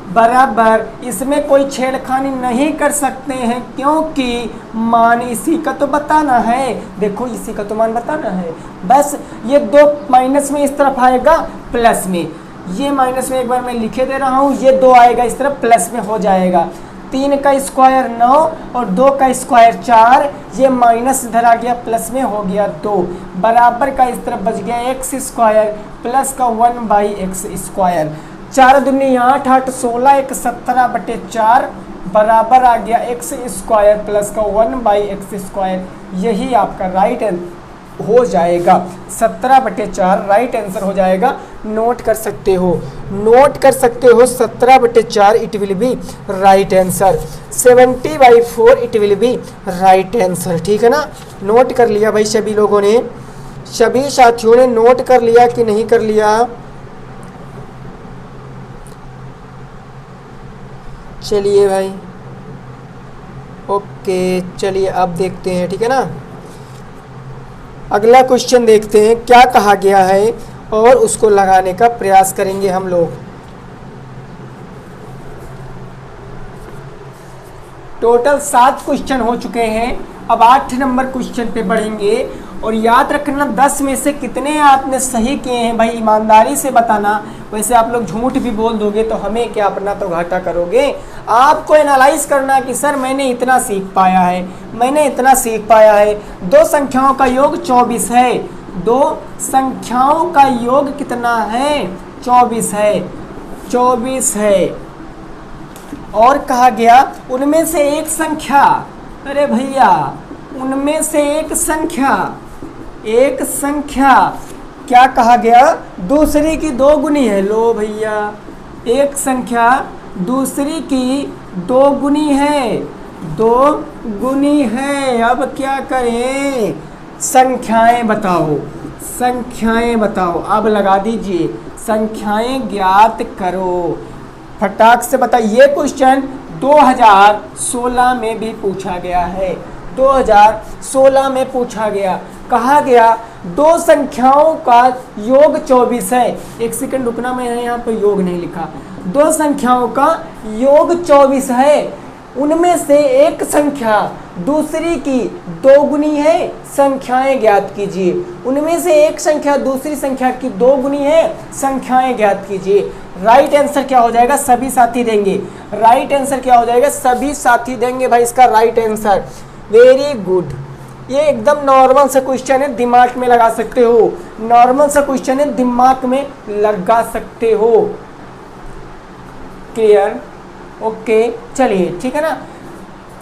बराबर, इसमें कोई छेड़खानी नहीं कर सकते हैं क्योंकि मान इसी का तो बताना है। देखो इसी का तो मान बताना है, बस ये 2 माइनस में इस तरफ आएगा प्लस में, ये माइनस में एक बार मैं लिखे दे रहा हूँ, ये 2 आएगा इस तरफ प्लस में हो जाएगा। 3 का स्क्वायर 9 और 2 का स्क्वायर 4, ये माइनस इधर आ गया प्लस में हो गया 2, बराबर का इस तरफ बच गया x स्क्वायर प्लस का 1/x स्क्वायर। 4 दूनी 8, 8 16, 1 17/4 बराबर आ गया x स्क्वायर प्लस का 1/x स्क्वायर, यही आपका राइट हो जाएगा। 17/4 राइट आंसर हो जाएगा। नोट कर सकते हो, नोट कर सकते हो 17/4 it will be right answer. 70/4 it will be right answer, ठीक है ना। नोट कर लिया भाई सभी लोगों ने, सभी साथियों ने नोट कर लिया कि नहीं कर लिया? चलिए भाई, ओके चलिए अब देखते हैं, ठीक है ना। अगला क्वेश्चन देखते हैं क्या कहा गया है और उसको लगाने का प्रयास करेंगे हम लोग। टोटल 7 क्वेश्चन हो चुके हैं, अब 8 नंबर क्वेश्चन पे बढ़ेंगे। और याद रखना 10 में से कितने आपने सही किए हैं भाई, ईमानदारी से बताना। वैसे आप लोग झूठ भी बोल दोगे तो हमें क्या, अपना तो घाटा करोगे। आपको एनालाइज करना कि सर मैंने इतना सीख पाया है, मैंने इतना सीख पाया है। 2 संख्याओं का योग 24 है, 2 संख्याओं का योग कितना है? 24 है, 24 है। और कहा गया उनमें से एक संख्या, अरे भैया उनमें से एक संख्या, एक संख्या क्या कहा गया? दूसरी की 2 गुनी है। लो भैया, एक संख्या दूसरी की 2 गुनी है, 2 गुनी है। अब क्या करें? संख्याएं बताओ, संख्याएं बताओ। अब लगा दीजिए, संख्याएं ज्ञात करो, फटाक से बताइए। ये क्वेश्चन 2016 में भी पूछा गया है, 2016 में पूछा गया। कहा गया 2 संख्याओं का योग 24 है। एक सेकंड रुकना, मैंने यहाँ पर योग नहीं लिखा। 2 संख्याओं का योग 24 है, उनमें से एक संख्या दूसरी की 2 गुनी है। संख्याएं ज्ञात कीजिए। उनमें से एक संख्या दूसरी संख्या की 2 गुनी है, संख्याएं ज्ञात कीजिए। राइट आंसर क्या हो जाएगा? सभी साथी देंगे। राइट आंसर क्या हो जाएगा? सभी साथी देंगे भाई इसका राइट आंसर। Very good. ये एकदम नॉर्मल सा क्वेश्चन है, दिमाग में लगा सकते हो। नॉर्मल सा क्वेश्चन है, दिमाग में लगा सकते हो। क्लियर? ओके चलिए, ठीक है ना।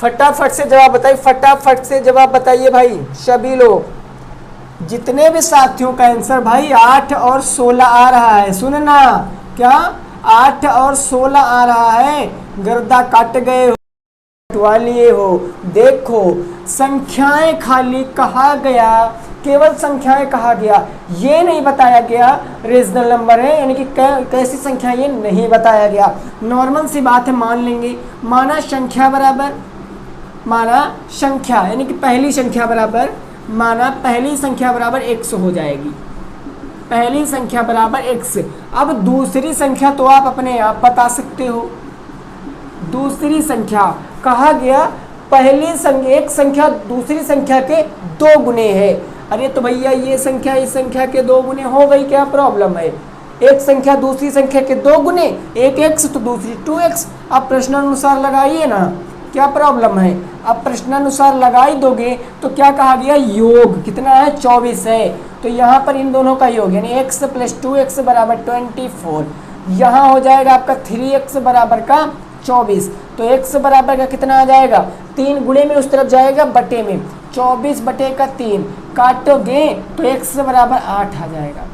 फटाफट से जवाब बताइए, फटाफट से जवाब बताइए भाई सभी लोग। जितने भी साथियों का आंसर भाई 8 और 16 आ रहा है। सुनना, क्या 8 और 16 आ रहा है? गर्दा काट गए हो, कटवा लिए हो। देखो संख्याएं खाली कहा गया, केवल संख्याएं कहा गया, ये नहीं बताया गया रेशनल नंबर है यानी कि कैसी संख्या, ये नहीं बताया गया। नॉर्मल सी बात है, मान लेंगे। माना संख्या बराबर, माना संख्या यानी कि पहली संख्या बराबर, माना पहली संख्या बराबर x हो जाएगी, पहली संख्या बराबर x। अब दूसरी संख्या तो आप अपने आप बता सकते हो। दूसरी संख्या कहा गया पहली संख्या, एक संख्या दूसरी संख्या के 2 गुने है। अरे तो भैया ये संख्या इस संख्या के 2 गुने हो गई, क्या प्रॉब्लम है? एक संख्या दूसरी संख्या के 2 गुने, एक x तो दूसरी 2x। अब प्रश्नानुसार लगाइए ना, क्या प्रॉब्लम है? अब प्रश्नानुसार लगा ही दोगे तो क्या कहा गया? योग कितना है? 24 है। तो यहाँ पर इन दोनों का योग यानी x + 2x बराबर 24। यहाँ हो जाएगा आपका 3x बराबर का 24। तो x बराबर का कितना आ जाएगा? 3 गुणे में उस तरफ जाएगा बटे में, 24 बटे का 3 काटोगे तो x बराबर 8 आ जाएगा।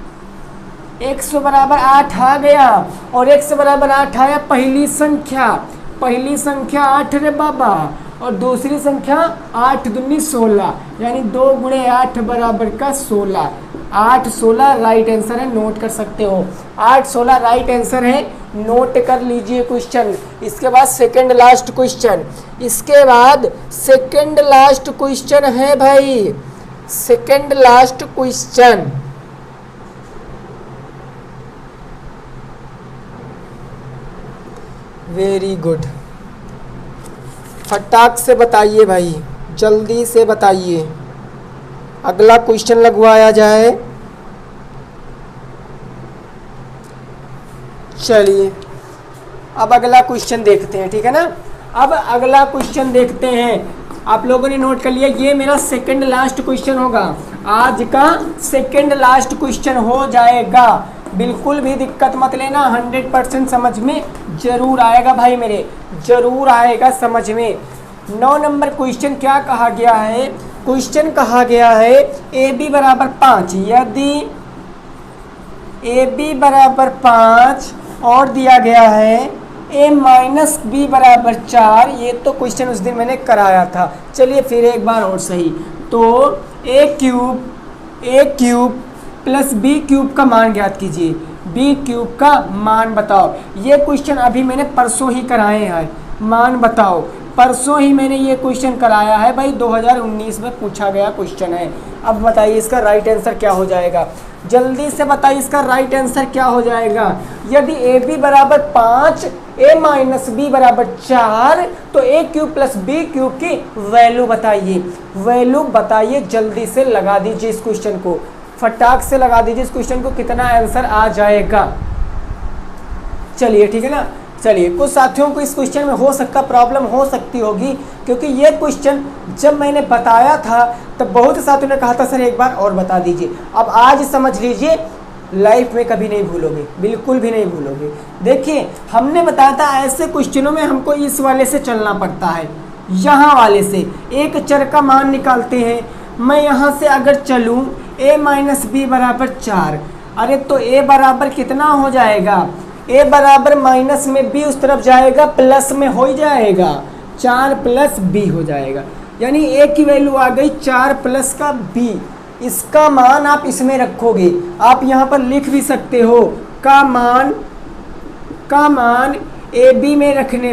x बराबर 8 आ गया और x बराबर 8 आया पहली संख्या 8 रे बाबा, और दूसरी संख्या 8 दूनी 16, यानी 2 गुणे 8 बराबर का 16। 8 16 राइट आंसर है, नोट कर सकते हो। 8 16 राइट आंसर है, नोट कर लीजिए क्वेश्चन। इसके बाद सेकंड लास्ट क्वेश्चन है भाई, second last question. Very good, फटाक से बताइए भाई, जल्दी से बताइए, अगला क्वेश्चन लगवाया जाए। चलिए अब अगला क्वेश्चन देखते हैं, ठीक है ना। अब अगला क्वेश्चन देखते हैं। आप लोगों ने नोट कर लिया, ये मेरा सेकंड लास्ट क्वेश्चन होगा, आज का सेकंड लास्ट क्वेश्चन हो जाएगा। बिल्कुल भी दिक्कत मत लेना, 100% समझ में जरूर आएगा भाई मेरे, जरूर आएगा समझ में। 9 नंबर क्वेश्चन क्या कहा गया है? क्वेश्चन कहा गया है ए बी बराबर 5, यदि ए बी बराबर 5 और दिया गया है ए माइनस बी बराबर 4। ये तो क्वेश्चन उस दिन मैंने कराया था, चलिए फिर एक बार और सही। तो ए क्यूब प्लस बी क्यूब का मान ज्ञात कीजिए, बी क्यूब का मान बताओ। ये क्वेश्चन अभी मैंने परसों ही कराए हैं, मान बताओ, परसों ही मैंने ये क्वेश्चन कराया है भाई, 2019 में पूछा गया क्वेश्चन है। अब बताइए इसका राइट आंसर क्या हो जाएगा, जल्दी से बताइए इसका राइट आंसर क्या हो जाएगा। यदि ए बी बराबर 5 ए माइनस बी बराबर 4 तो ए क्यूब प्लस बी क्यूब की वैल्यू बताइए, जल्दी से लगा दीजिए इस क्वेश्चन को, फटाक से लगा दीजिए इस क्वेश्चन को, कितना आंसर आ जाएगा। चलिए ठीक है ना। चलिए, कुछ साथियों को इस क्वेश्चन में हो सकता प्रॉब्लम हो सकती होगी, क्योंकि ये क्वेश्चन जब मैंने बताया था तब बहुत से साथियों ने कहा था सर एक बार और बता दीजिए। अब आज समझ लीजिए, लाइफ में कभी नहीं भूलोगे, बिल्कुल भी नहीं भूलोगे। देखिए हमने बताया था ऐसे क्वेश्चनों में हमको इस वाले से चलना पड़ता है, यहाँ वाले से एक चर का मान निकालते हैं। मैं यहाँ से अगर चलूँ a माइनस बी बराबर 4, अरे तो a बराबर कितना हो जाएगा, a बराबर माइनस में b उस तरफ जाएगा, प्लस में हो ही जाएगा, 4 प्लस b हो जाएगा, यानी a की वैल्यू आ गई 4 प्लस का b। इसका मान आप इसमें रखोगे, आप यहाँ पर लिख भी सकते हो का मान ए बी में रखने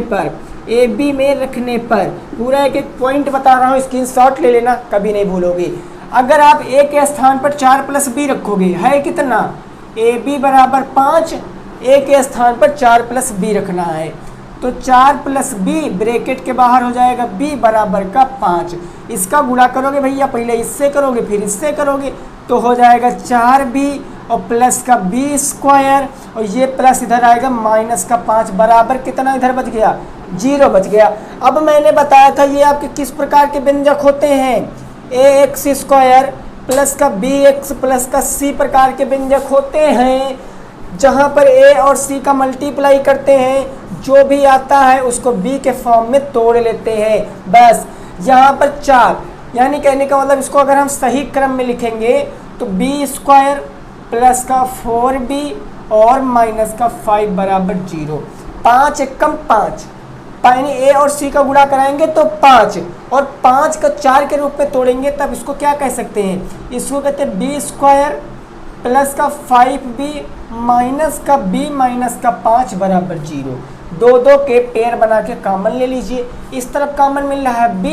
पर, पूरा एक एक पॉइंट बता रहा हूँ, स्क्रीनशॉट ले लेना, कभी नहीं भूलोगे। अगर आप a के स्थान पर 4 प्लस b रखोगे, है कितना, ए बी बराबर 5, a के स्थान पर 4 प्लस b रखना है, तो 4 प्लस b ब्रैकेट के बाहर हो जाएगा b बराबर का 5। इसका गुणा करोगे भैया, पहले इससे करोगे फिर इससे करोगे, तो हो जाएगा 4b और प्लस का b स्क्वायर, और ये प्लस इधर आएगा माइनस का 5 बराबर कितना इधर बच गया, 0 बच गया। अब मैंने बताया था ये आपके किस प्रकार के व्यंजक होते हैं, ax स्क्वायर प्लस का bx प्लस का c प्रकार के व्यंजक होते हैं, जहाँ पर a और c का मल्टीप्लाई करते हैं, जो भी आता है उसको b के फॉर्म में तोड़ लेते हैं। बस यहाँ पर 4, यानी कहने का मतलब इसको अगर हम सही क्रम में लिखेंगे तो b स्क्वायर प्लस का 4b और माइनस का 5 बराबर 0। 5 एकम 5, यानी a और c का गुणा कराएंगे तो 5, और 5 का 4 के रूप में तोड़ेंगे तब इसको क्या कह सकते हैं, इसको कहते हैं b स्क्वायर प्लस का 5b माइनस का b माइनस का 5 बराबर 0। 2 के पेयर बना के कॉमन ले लीजिए, इस तरफ कॉमन मिल रहा है b,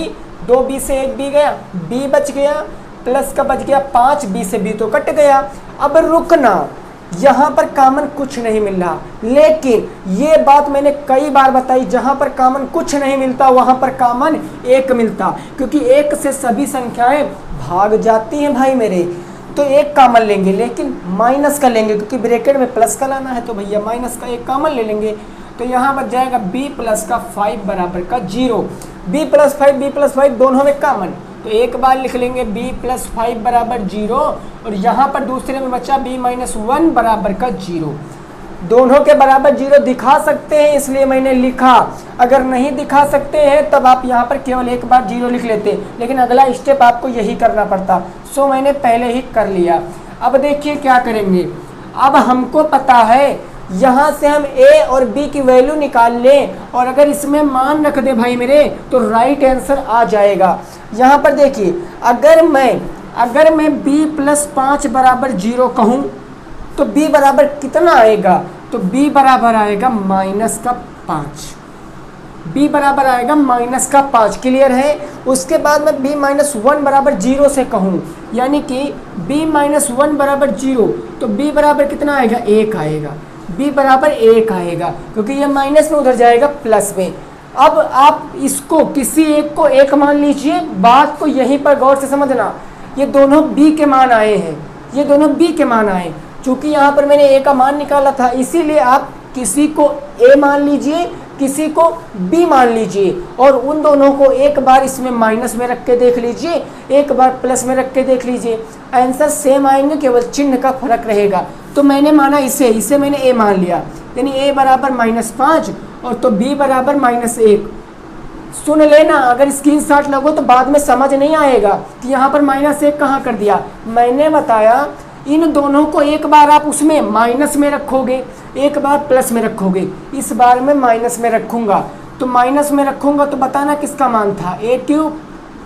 2b से 1b गया, b बच गया, प्लस का बच गया 5b से b तो कट गया। अब रुकना, यहाँ पर कॉमन कुछ नहीं मिल रहा, लेकिन ये बात मैंने कई बार बताई, जहाँ पर कॉमन कुछ नहीं मिलता वहाँ पर कॉमन 1 मिलता, क्योंकि 1 से सभी संख्याएं भाग जाती हैं भाई मेरे। तो 1 कॉमन लेंगे, लेकिन माइनस का लेंगे, क्योंकि ब्रैकेट में प्लस का लाना है, तो भैया माइनस का 1 कॉमन ले लेंगे, तो यहाँ बच जाएगा b प्लस का 5 बराबर का 0। b प्लस 5 दोनों में कॉमन, तो एक बार लिख लेंगे b प्लस 5 बराबर 0, और यहाँ पर दूसरे में बचा b माइनस 1 बराबर का 0। दोनों के बराबर 0 दिखा सकते हैं, इसलिए मैंने लिखा। अगर नहीं दिखा सकते हैं तब आप यहाँ पर केवल एक बार 0 लिख लेते, लेकिन अगला स्टेप आपको यही करना पड़ता, सो मैंने पहले ही कर लिया। अब देखिए क्या करेंगे, अब हमको पता है यहाँ से हम a और b की वैल्यू निकाल लें और अगर इसमें मान रख दे भाई मेरे तो राइट आंसर आ जाएगा। यहाँ पर देखिए अगर मैं b + 5 = 0 कहूँ तो b बराबर कितना आएगा, तो b बराबर आएगा -5। b बराबर आएगा -5। क्लियर है। उसके बाद मैं b - 1 = 0 से कहूँ, यानी कि b - 1 = 0, तो b बराबर कितना आएगा, 1 आएगा। b बराबर 1 आएगा क्योंकि ये माइनस में उधर जाएगा प्लस में। अब आप इसको किसी एक को 1 मान लीजिए। बात को यहीं पर गौर से समझना, ये दोनों b के मान आए हैं, ये दोनों b के मान आए। चूँकि यहाँ पर मैंने a का मान निकाला था, इसीलिए आप किसी को a मान लीजिए, किसी को b मान लीजिए और उन दोनों को एक बार इसमें माइनस में रख के देख लीजिए, एक बार प्लस में रख के देख लीजिए, आंसर सेम आएंगे, केवल चिन्ह का फर्क रहेगा। तो मैंने माना इसे मैंने a मान लिया, यानी a बराबर -5 और तो b बराबर -1। सुन लेना, अगर स्क्रीनशॉट लगो तो बाद में समझ नहीं आएगा कि यहाँ पर -1 कहाँ कर दिया। मैंने बताया इन दोनों को एक बार आप उसमें माइनस में रखोगे, एक बार प्लस में रखोगे। इस बार मैं माइनस में रखूँगा, तो माइनस में रखूँगा तो बताना किसका मान था, a³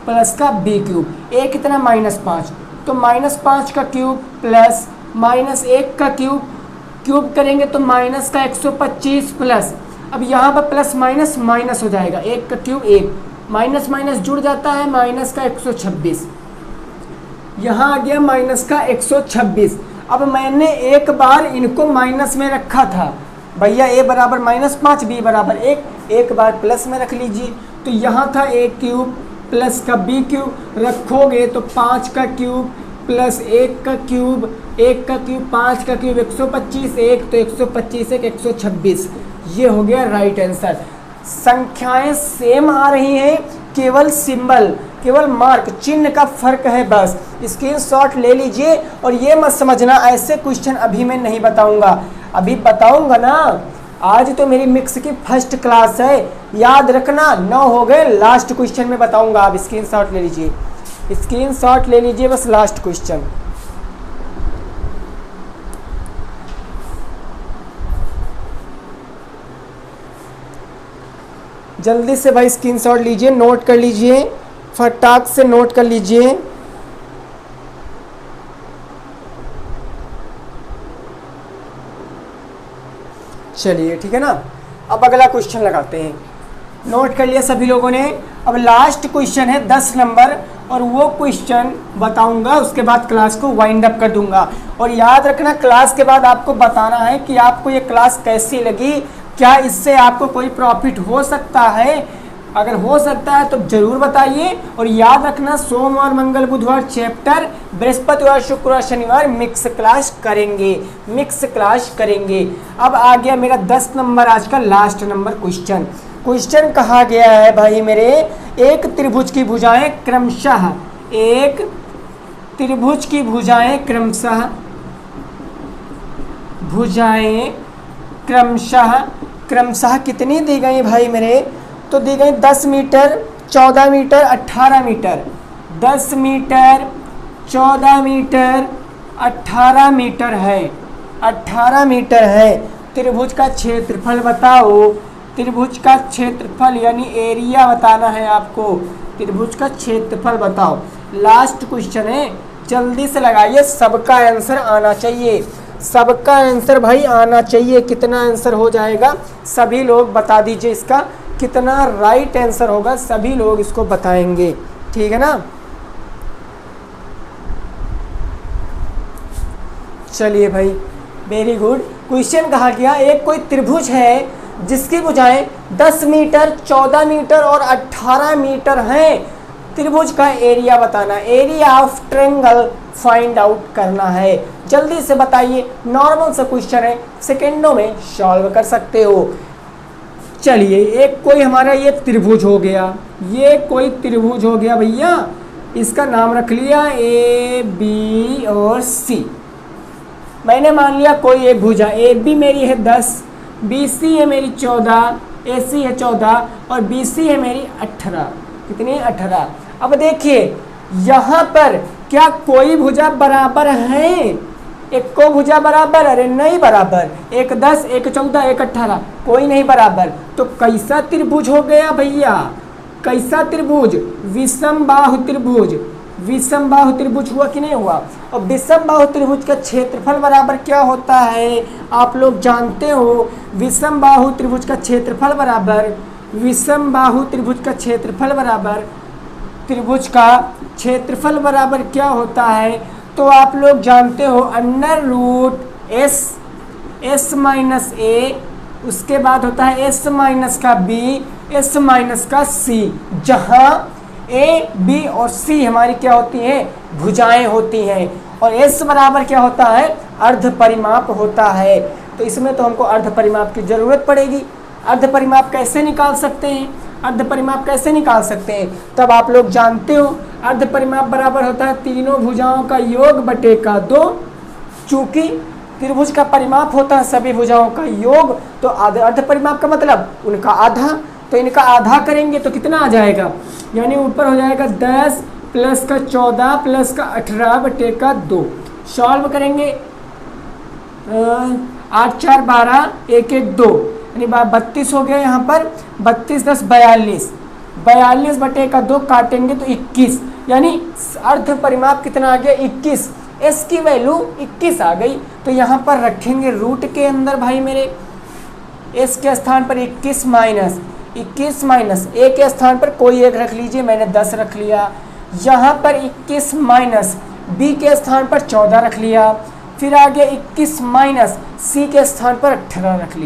प्लस का b³। a कितना -5, तो -5 का क्यूब प्लस -1 का क्यूब करेंगे तो माइनस का 125 प्लस। अब यहाँ पर प्लस माइनस माइनस हो जाएगा, 1 का क्यूब 1, माइनस माइनस जुड़ जाता है, माइनस का 126, यहाँ आ गया माइनस का 126। अब मैंने एक बार इनको माइनस में रखा था भैया, a बराबर -5 b बराबर 1, एक बार प्लस में रख लीजिए। तो यहाँ था a³ प्लस का b³ रखोगे तो 5 का क्यूब प्लस 1 का क्यूब, 1 का क्यूब 5 का क्यूब 125, 1 तो 125 1 126। ये हो गया राइट आंसर। संख्याएं सेम आ रही हैं, केवल सिंबल, केवल मार्क, चिन्ह का फर्क है बस। स्क्रीनशॉट ले लीजिए और ये मत समझना ऐसे क्वेश्चन अभी मैं नहीं बताऊंगा, अभी बताऊंगा ना। आज तो मेरी मिक्स की फर्स्ट क्लास है, याद रखना। 9 हो गए, लास्ट क्वेश्चन में बताऊंगा। आप स्क्रीनशॉट ले लीजिए, स्क्रीनशॉट ले लीजिए बस, लास्ट क्वेश्चन। जल्दी से भाई स्क्रीनशॉट लीजिए, नोट कर लीजिए, फटाक से नोट कर लीजिए। चलिए ठीक है ना, अब अगला क्वेश्चन लगाते हैं। नोट कर लिया सभी लोगों ने। अब लास्ट क्वेश्चन है 10 नंबर, और वो क्वेश्चन बताऊंगा, उसके बाद क्लास को वाइंड अप कर दूंगा। और याद रखना, क्लास के बाद आपको बताना है कि आपको ये क्लास कैसी लगी, क्या इससे आपको कोई प्रॉफिट हो सकता है। अगर हो सकता है तो जरूर बताइए। और याद रखना, सोमवार मंगल बुधवार चैप्टर, बृहस्पतिवार शुक्रवार शनिवार मिक्स क्लास करेंगे, मिक्स क्लास करेंगे। अब आ गया मेरा 10 नंबर, आज का लास्ट नंबर क्वेश्चन। क्वेश्चन कहा गया है भाई मेरे, एक त्रिभुज की भुजाएं क्रमशः, एक त्रिभुज की भुजाएं क्रमशः, भुजाएं क्रमशः कितनी दी गई भाई मेरे, तो दी गई 10 metre, 14 metre, 18 metre. 10 metre, 14 metre, 18 metre है, 18 मीटर है। त्रिभुज का क्षेत्रफल बताओ, त्रिभुज का क्षेत्रफल यानी एरिया बताना है आपको। त्रिभुज का क्षेत्रफल बताओ। लास्ट क्वेश्चन है, जल्दी से लगाइए, सबका आंसर आना चाहिए, सबका आंसर भाई आना चाहिए। कितना आंसर हो जाएगा सभी लोग बता दीजिए, इसका कितना राइट आंसर होगा सभी लोग इसको बताएंगे, ठीक है ना। चलिए भाई, वेरी गुड। क्वेश्चन कहा गया, एक कोई त्रिभुज है जिसकी भुजाएं 10 मीटर, 14 मीटर और 18 मीटर हैं। त्रिभुज का एरिया बताना, area of triangle find out करना है। जल्दी से बताइए, नॉर्मल सा क्वेश्चन है, सेकेंडों में सॉल्व कर सकते हो। चलिए, एक कोई हमारा ये त्रिभुज हो गया, ये कोई त्रिभुज हो गया भैया, इसका नाम रख लिया ए बी और सी। मैंने मान लिया कोई एक भुजा, ए बी मेरी है 10, बी सी है मेरी 14, ए सी है 14 और बी सी है मेरी 18। कितनी? 18। अब देखिए यहाँ पर क्या कोई भुजा बराबर है? एक को भुजा बराबर, अरे नहीं बराबर, एक 10, एक 14, एक 18, कोई नहीं बराबर। तो कैसा त्रिभुज हो गया भैया, कैसा त्रिभुज, विषम बाहु त्रिभुज। विषम बाहु त्रिभुज हुआ कि नहीं हुआ। और विषम बाहु त्रिभुज का क्षेत्रफल बराबर क्या होता है, आप लोग जानते हो। विषम बाहु त्रिभुज का क्षेत्रफल बराबर, विषम बाहु त्रिभुज का क्षेत्रफल बराबर, त्रिभुज का क्षेत्रफल बराबर क्या होता है, तो आप लोग जानते हो अंडर रूट एस माइनस ए, उसके बाद होता है एस माइनस का बी, एस माइनस का सी, जहां ए बी और सी हमारी क्या होती हैं, भुजाएं होती हैं। और एस बराबर क्या होता है, अर्ध परिमाप होता है। तो इसमें तो हमको अर्ध परिमाप की जरूरत पड़ेगी। अर्ध परिमाप कैसे निकाल सकते हैं, अर्ध परिमाप कैसे निकाल सकते हैं, तब आप लोग जानते हो अर्ध परिमाप बराबर होता है तीनों भुजाओं का योग बटे का 2। चूंकि त्रिभुज का परिमाप होता है सभी भुजाओं का योग, तो अर्ध परिमाप का मतलब उनका आधा, तो इनका आधा करेंगे तो कितना आ जाएगा, यानी ऊपर हो जाएगा 10 प्लस का 14 प्लस का 18 बटे का 2। सॉल्व करेंगे 8 4 12 1 1 2, यानी 32 हो गया। यहाँ पर 32 10 42, 42 बटे का 2 काटेंगे तो 21, यानी अर्ध परिमाप कितना आ गया 21। एस की वैल्यू 21 आ गई। तो यहाँ पर रखेंगे रूट के अंदर भाई मेरे, एस के स्थान पर 21 माइनस ए के स्थान पर कोई एक रख लीजिए, मैंने 10 रख लिया। यहाँ पर 21 माइनस बी के स्थान पर 14 रख लिया। फिर आगे 21 माइनस सी के स्थान पर 18 रख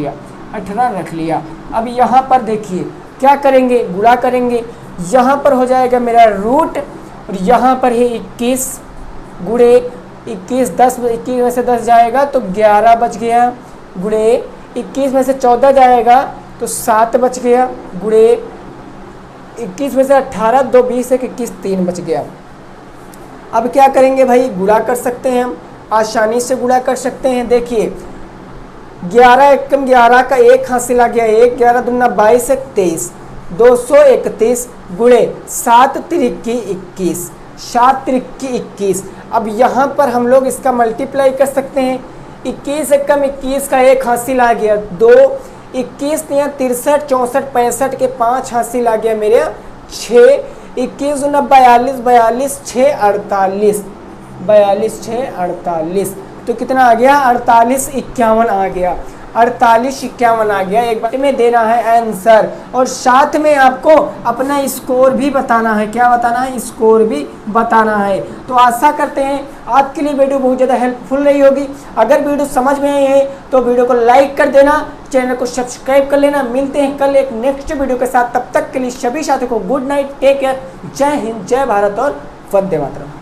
लिया। अब यहाँ पर देखिए क्या करेंगे, गुणा करेंगे। यहाँ पर हो जाएगा मेरा रूट, और यहाँ पर है 21 गुणे 21, 10 21 में से 10 जाएगा तो 11 बच गया, गुणे 21 में से 14 जाएगा तो 7 बच गया, गुणे 21 में से 18 2 20 1 21 3 बच गया। अब क्या करेंगे भाई, गुणा कर सकते हैं हम, आसानी से गुणा कर सकते हैं। देखिए 11 एकम 11 का 1 हासिल आ गया, 1 11 दूना 22 1 23 231 गुणे 7 त्रिक्की 21, 7 त्रिक्की 21। अब यहाँ पर हम लोग इसका मल्टीप्लाई कर सकते हैं। 21 एकम 21 का 1 हासिल आ गया 2, 21 या 63 64 65 के 5 हासिल आ गया मेरे 6, 21 दूना 42 42 6 48 42 6 48, तो कितना आ गया 48 51 आ गया, 48 51 आ गया। एक बार में देना है आंसर, और साथ में आपको अपना स्कोर भी बताना है। क्या बताना है, स्कोर भी बताना है। तो आशा करते हैं आपके लिए वीडियो बहुत ज़्यादा हेल्पफुल रही होगी। अगर वीडियो समझ में आई है तो वीडियो को लाइक कर देना, चैनल को सब्सक्राइब कर लेना। मिलते हैं कल एक नेक्स्ट वीडियो के साथ, तब तक के लिए सभी साथियों को गुड नाइट, टेक केयर, जय हिंद, जय भारत और वंदे मातरम।